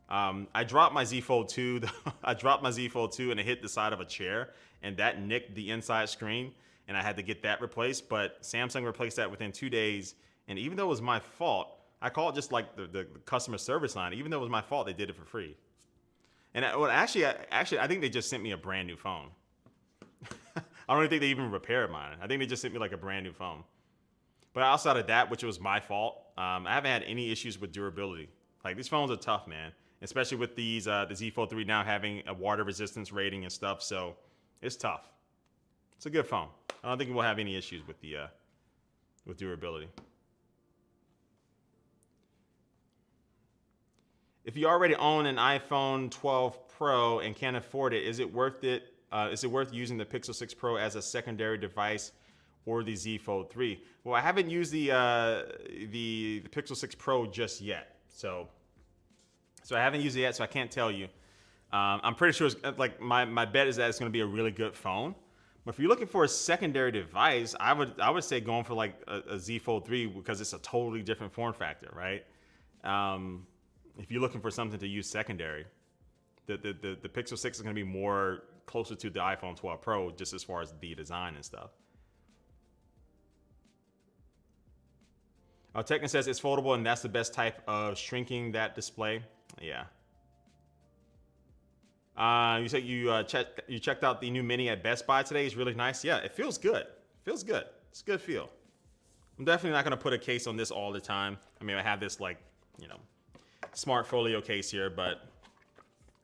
I dropped my Z Fold 2. I dropped my Z Fold 2 and it hit the side of a chair, and that nicked the inside screen, and I had to get that replaced. But Samsung replaced that within 2 days, and even though it was my fault, I called just like the customer service line. Even though it was my fault, they did it for free. And actually, I think they just sent me a brand new phone. I don't even think they even repaired mine. I think they just sent me like a brand new phone. But outside of that, which was my fault, I haven't had any issues with durability. Like, these phones are tough, man. Especially with these the Z Fold 3 now having a water resistance rating and stuff. So it's tough. It's a good phone. I don't think we'll have any issues with the with durability. If you already own an iPhone 12 Pro and can't afford it, is it worth it? Is it worth using the Pixel 6 Pro as a secondary device or the Z Fold 3? Well, I haven't used the Pixel 6 Pro just yet, so I haven't used it yet, so I can't tell you. I'm pretty sure, like, my bet is that it's going to be a really good phone. But if you're looking for a secondary device, I would say going for like a Z Fold 3, because it's a totally different form factor, right? If you're looking for something to use secondary, the Pixel 6 is going to be more closer to the iPhone 12 Pro, just as far as the design and stuff. Techna says it's foldable and that's the best type of shrinking that display. Yeah. You said you checked out the new Mini at Best Buy today. It's really nice. Yeah, it feels good. Feels good. It's a good feel. I'm definitely not gonna put a case on this all the time. I mean, I have this, like, you know, smart Folio case here, but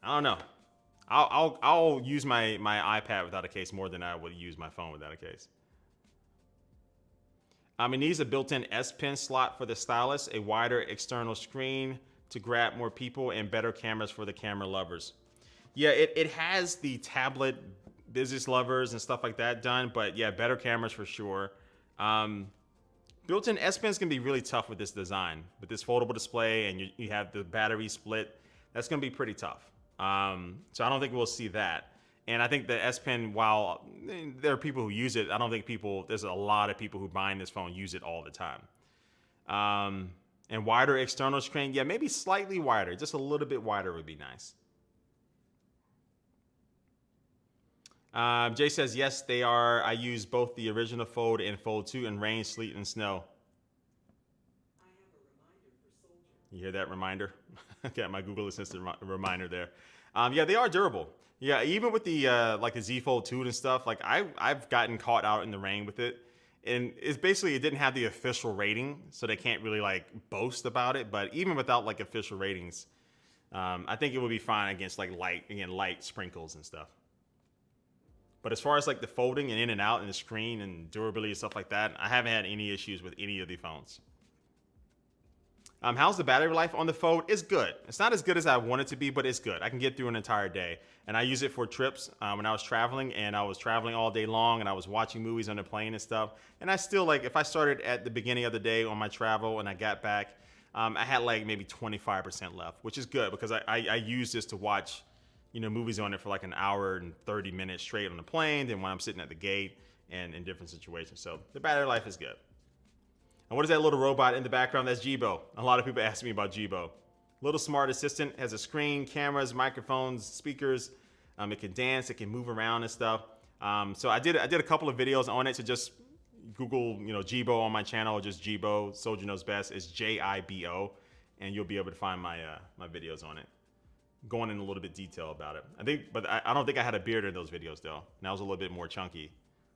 I don't know. I'll use my iPad without a case more than I would use my phone without a case. It needs a built-in S Pen slot for the stylus, a wider external screen to grab more people, and better cameras for the camera lovers. Yeah, it has the tablet business lovers and stuff like that done, but yeah, better cameras for sure. Built-in S Pen's gonna be really tough with this design, with this foldable display, and you have the battery split. That's gonna be pretty tough. So I don't think we'll see that. And I think the S Pen, while there are people who use it, I don't think there's a lot of people who buying this phone use it all the time. And wider external screen, yeah, maybe slightly wider, just a little bit wider would be nice. Jay says, yes, they are. I use both the original Fold and Fold 2 in rain, sleet, and snow. I have a reminder for soldiers. You hear that reminder? Got my Google Assistant reminder there. Yeah, they are durable. Yeah, even with the like the Z Fold 2 and stuff, like I've gotten caught out in the rain with it. And it's basically, it didn't have the official rating, so they can't really like boast about it. But even without like official ratings, I think it would be fine against like light sprinkles and stuff. But as far as like the folding and in and out and the screen and durability and stuff like that, I haven't had any issues with any of the phones. How's the battery life on the Fold? It's good. It's not as good as I want it to be, but it's good. I can get through an entire day. And I use it for trips when I was traveling, and I was traveling all day long, and I was watching movies on the plane and stuff. And I still, like, if I started at the beginning of the day on my travel and I got back, I had like maybe 25% left, which is good because I use this to watch, you know, movies on it for like an hour and 30 minutes straight on the plane, then when I'm sitting at the gate and in different situations. So the battery life is good. And what is that little robot in the background? That's Jibo. A lot of people ask me about Jibo. Little smart assistant, has a screen, cameras, microphones, speakers. It can dance, it can move around and stuff. So I did a couple of videos on it. So just Google, you know, Jibo on my channel, or just Jibo. Soldier Knows Best. It's Jibo, and you'll be able to find my my videos on it. Going in a little bit detail about it. I don't think I had a beard in those videos though. And I was a little bit more chunky.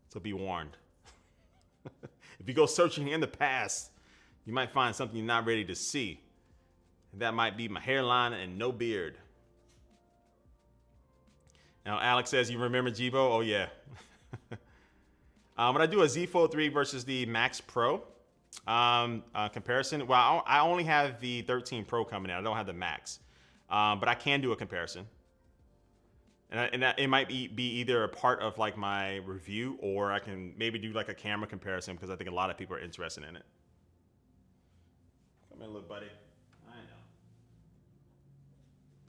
So be warned. If you go searching in the past, you might find something you're not ready to see. That might be my hairline and no beard. Now, Alex says, you remember Jibo? Oh, yeah. When I do a Z Fold 3 versus the Max Pro comparison, well, I only have the 13 Pro coming in. I don't have the Max. But I can do a comparison. It might be either a part of like my review, or I can maybe do like a camera comparison because I think a lot of people are interested in it. Come in, little buddy. I know.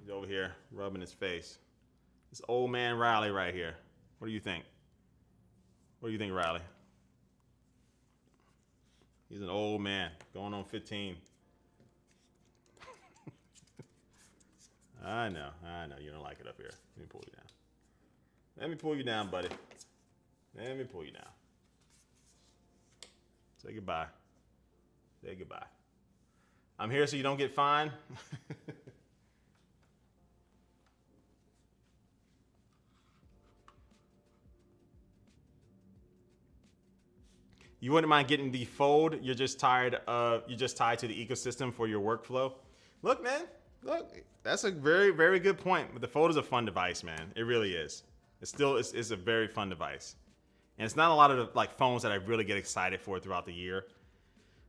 He's over here rubbing his face. This old man Riley right here. What do you think? What do you think, Riley? He's an old man, going on 15. I know. You don't like it up here. Let me pull you down. Let me pull you down, buddy. Let me pull you down. Say goodbye. Say goodbye. I'm here so you don't get fined. You wouldn't mind getting the fold. You're just tied to the ecosystem for your workflow. Look, man. Look, that's a very, very good point. But the fold is a fun device, man. It really is. It's a very fun device. And it's not a lot of the, like phones that I really get excited for throughout the year.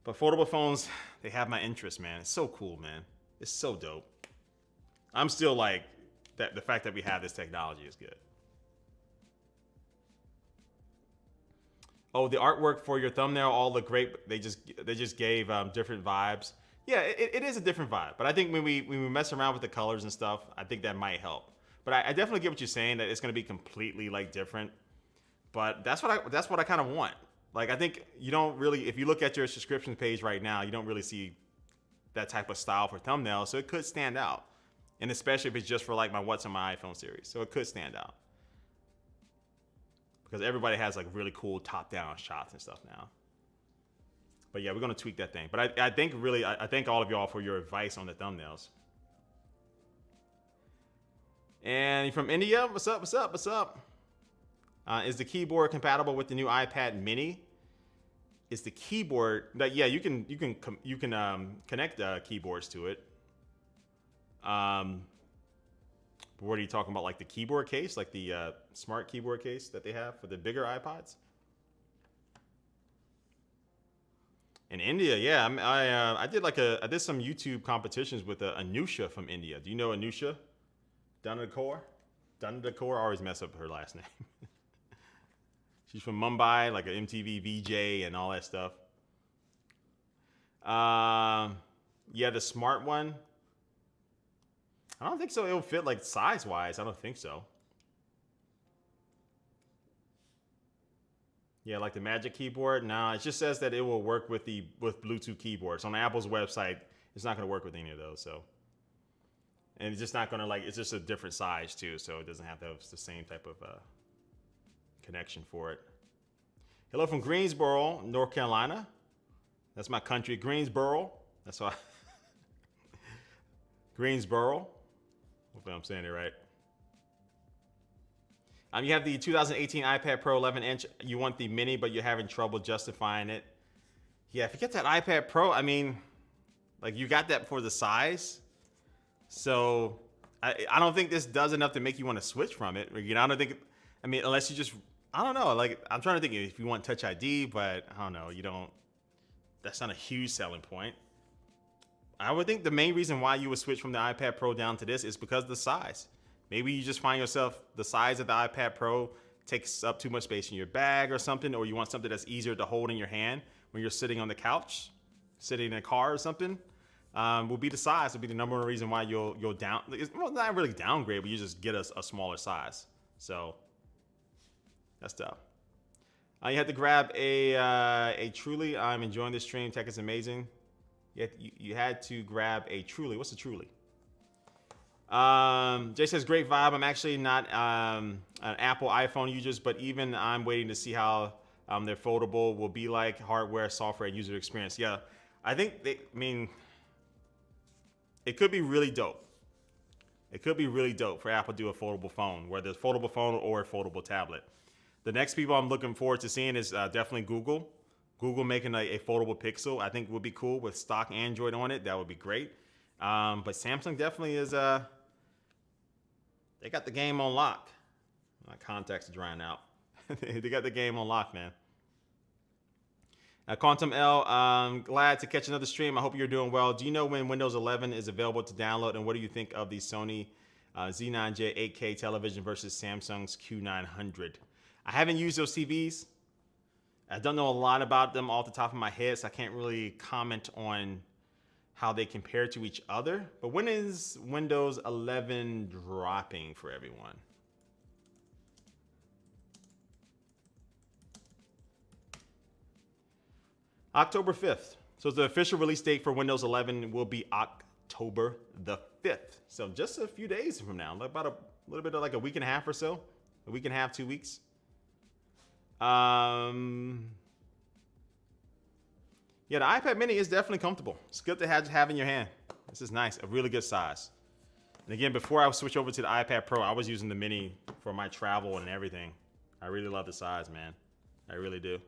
But foldable phones, they have my interest, man. It's so cool, man. It's so dope. I'm still like, the fact that we have this technology is good. Oh, the artwork for your thumbnail all look great. They just gave different vibes. Yeah, it is a different vibe. But I think when we mess around with the colors and stuff, I think that might help. But I definitely get what you're saying, that it's going to be completely like different. But that's what I kind of want. Like, I think you don't really, if you look at your subscription page right now, you don't really see that type of style for thumbnails. So it could stand out. And especially if it's just for like my What's on my iPhone series. So it could stand out. Because everybody has like really cool top-down shots and stuff now. But yeah, we're going to tweak that thing. But I think really, I thank all of y'all for your advice on the thumbnails. And from India, what's up? Is the keyboard compatible with the new iPad Mini? Is the keyboard that? Yeah, you can connect keyboards to it. What are you talking about? Like the keyboard case, like the smart keyboard case that they have for the bigger iPods? In India, yeah, I did some YouTube competitions with Anusha from India. Do you know Anusha? Dhanadakor? I always mess up her last name. She's from Mumbai, like an MTV VJ and all that stuff. Yeah, the smart one. I don't think so. It'll fit like size-wise. I don't think so. Yeah, like the Magic Keyboard. No, it just says that it will work with Bluetooth keyboards. On Apple's website, it's not going to work with any of those. So, and it's just not going to it's just a different size too. So it doesn't have the same type of connection for it. Hello from Greensboro, North Carolina. That's my country, Greensboro. That's why. Greensboro. Hopefully I'm saying it right. You have the 2018 iPad Pro 11-inch. You want the mini, but you're having trouble justifying it. Yeah, if you get that iPad Pro, I mean, like you got that for the size. So I don't think this does enough to make you want to switch from it. You know, I don't think. I mean, unless you just, I don't know. Like I'm trying to think if you want Touch ID, but I don't know. You don't. That's not a huge selling point. I would think the main reason why you would switch from the iPad Pro down to this is because of the size. Maybe you just find yourself the size of the iPad Pro takes up too much space in your bag or something, or you want something that's easier to hold in your hand when you're sitting on the couch, sitting in a car or something. Will be the size. Will be the number one reason why you'll down. Well, not really downgrade, but you just get a smaller size. So that's tough. You had to grab a Truly. I'm enjoying this stream. Tech is amazing. You had to grab a Truly. What's a Truly? Jay says, great vibe. I'm actually not an Apple iPhone user, but even I'm waiting to see how their foldable will be like, hardware, software, and user experience. Yeah, I think it could be really dope. It could be really dope for Apple to do a foldable phone, whether it's a foldable phone or a foldable tablet. The next people I'm looking forward to seeing is definitely Google. Google making a foldable Pixel, I think would be cool with stock Android on it. That would be great. But Samsung definitely is, they got the game on lock. My contacts are drying out. They got the game on lock, man. Quantum L, glad to catch another stream. I hope you're doing well. Do you know when Windows 11 is available to download, and what do you think of the Sony Z9J 8K television versus Samsung's Q900. I haven't used those TVs. I don't know a lot about them off the top of my head, so I can't really comment on how they compare to each other. But when is Windows 11 dropping for everyone? October 5th. So the official release date for Windows 11 will be October the 5th. So just a few days from now, about a little bit of like a week and a half or so. A week and a half, 2 weeks. Yeah, the iPad mini is definitely comfortable. It's good to have in your hand. This is nice, a really good size. And again, before I switch over to the iPad Pro, I was using the mini for my travel and everything. I really love the size, man. I really do.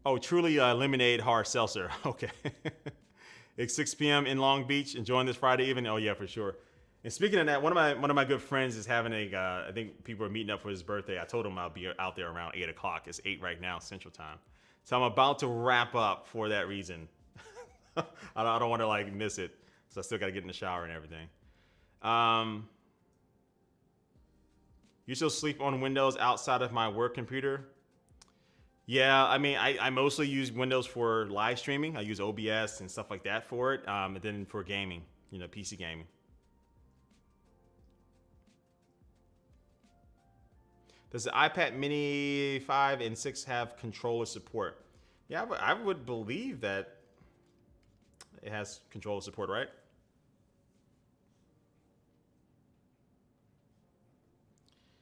Oh, truly lemonade hard seltzer. Okay. It's 6 p.m. in Long Beach. Enjoying this Friday evening. Oh yeah, for sure. And speaking of that, one of my good friends is having a. I think people are meeting up for his birthday. I told him I'll be out there around 8 o'clock. It's 8 right now Central Time, so I'm about to wrap up for that reason. I don't want to like miss it, so I still got to get in the shower and everything. You still sleep on Windows outside of my work computer? Yeah, I mean, I mostly use Windows for live streaming. I use OBS and stuff like that for it, and then for gaming, PC gaming. Does the iPad Mini 5 and 6 have controller support? Yeah, I would believe that it has controller support, right?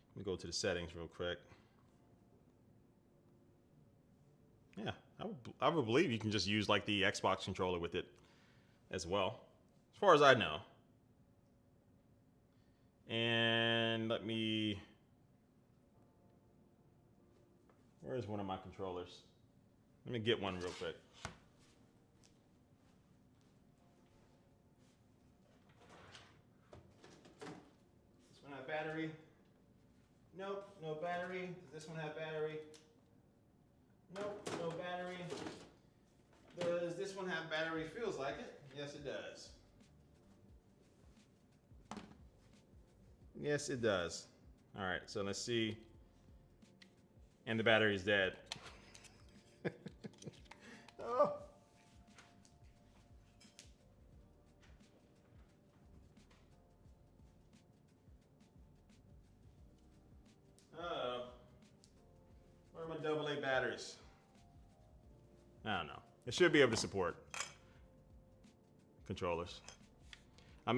Let me go to the settings real quick. Yeah, I would believe you can just use like the Xbox controller with it as well, as far as I know. And where is one of my controllers? Let me get one real quick. This one have battery? Nope, no battery. Does this one have battery? Nope, no battery. Does this one have battery? Feels like it. Yes, it does. Yes, it does. All right, so let's see. And the battery is dead. Oh. Uh-oh. Where are my AA batteries? I don't know. It should be able to support controllers.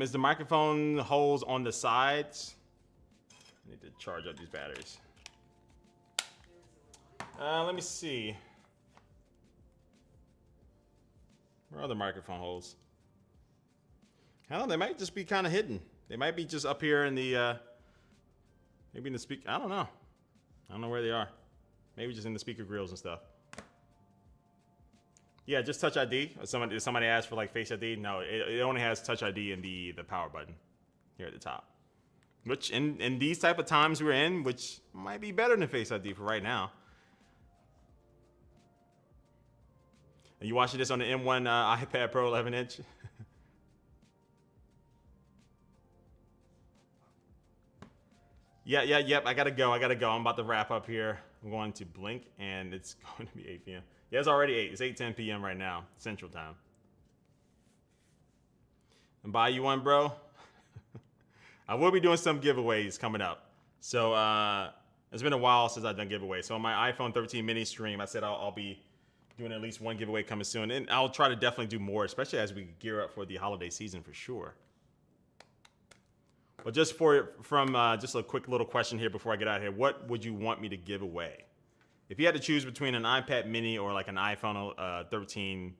Is the microphone holes on the sides? I need to charge up these batteries. Let me see. Where are the microphone holes? I don't know, they might just be kind of hidden. They might be just up here in the, maybe in the speaker. I don't know. I don't know where they are. Maybe just in the speaker grills and stuff. Yeah, just Touch ID. Somebody asked for like Face ID. No, it only has Touch ID in the power button here at the top. Which in these type of times we're in, which might be better than Face ID for right now. Are you watching this on the M1 iPad Pro 11-inch? Yep. I gotta go. I'm about to wrap up here. I'm going to blink, and it's going to be 8 p.m. Yeah, it's already 8. It's 8:10 p.m. right now, Central Time. And buy you one, bro. I will be doing some giveaways coming up. So it's been a while since I've done giveaways. So on my iPhone 13 mini stream, I said I'll be doing at least one giveaway coming soon. And I'll try to definitely do more, especially as we gear up for the holiday season for sure. But just just a quick little question here before I get out of here. What would you want me to give away? If you had to choose between an iPad mini or like an iPhone 13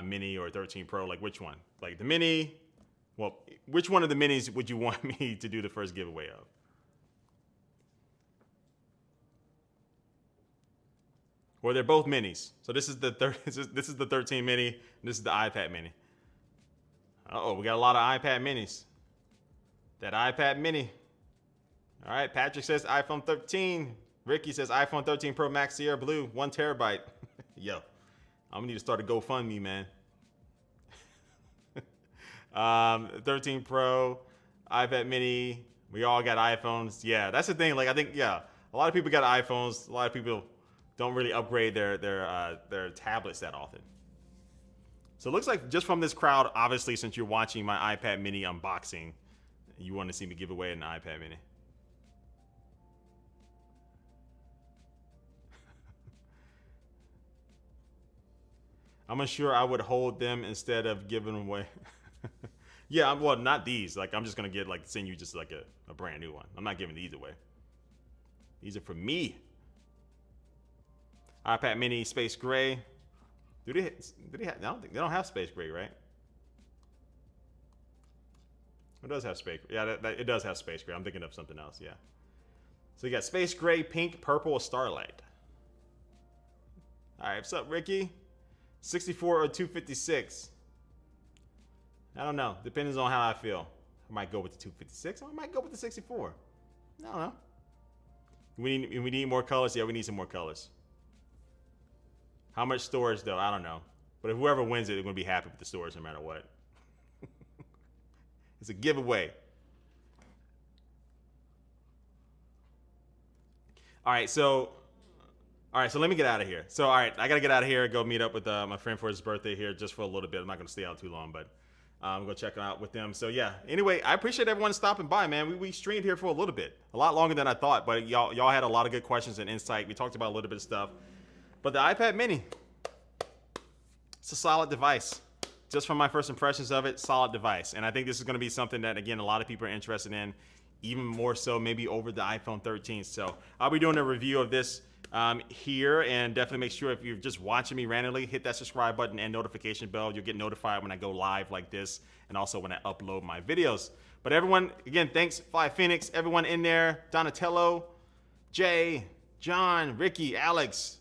mini or 13 Pro, like which one? Like the mini, well, which one of the minis would you want me to do the first giveaway of? Well, they're both minis. So this is the 13 mini, and this is the iPad mini. Uh-oh, we got a lot of iPad minis. That iPad mini. All right, Patrick says iPhone 13. Ricky says iPhone 13 Pro Max Sierra Blue, 1 terabyte. Yo, I'm gonna need to start a GoFundMe, man. 13 Pro, iPad Mini. We all got iPhones. Yeah, that's the thing. Like I think, yeah, a lot of people got iPhones. A lot of people don't really upgrade their tablets that often. So it looks like just from this crowd, obviously, since you're watching my iPad Mini unboxing, you want to see me give away an iPad Mini. I'm unsure I would hold them instead of giving them away. Yeah, well, not these. Like, I'm just going to get, like, send you just, like, a brand new one. I'm not giving these away. These are for me. iPad Mini Space Gray. Do they have, I don't think, they don't have Space Gray, right? It does have Space Gray. Yeah, it does have Space Gray. I'm thinking of something else, yeah. So you got Space Gray, Pink, Purple, Starlight. All right, what's up, Ricky? 64 or 256. I don't know. Depends on how I feel. I might go with the 256 or I might go with the 64. I don't know. We need more colors. Yeah, we need some more colors. How much storage, though? I don't know. But if whoever wins it, they're going to be happy with the storage no matter what. It's a giveaway. All right, so let me get out of here. So, all right, I got to get out of here, go meet up with my friend for his birthday here just for a little bit. I'm not going to stay out too long, but I'm going to check out with them. So, yeah. Anyway, I appreciate everyone stopping by, man. We streamed here for a little bit. A lot longer than I thought, but y'all had a lot of good questions and insight. We talked about a little bit of stuff. But the iPad Mini, it's a solid device. Just from my first impressions of it, solid device. And I think this is going to be something that, again, a lot of people are interested in, even more so maybe over the iPhone 13. So I'll be doing a review of this here, and definitely make sure if you're just watching me randomly, hit that subscribe button and notification bell. You'll get notified when I go live like this and also when I upload my videos. But everyone, again, thanks, Fly Phoenix, everyone in there, Donatello, Jay, John, Ricky, Alex.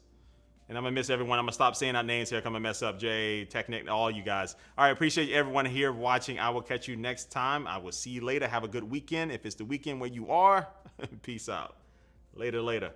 And I'm going to miss everyone. I'm going to stop saying out names here. I'm going to mess up Jay, Technic, all you guys. All right, appreciate everyone here watching. I will catch you next time. I will see you later. Have a good weekend. If it's the weekend where you are, peace out. Later.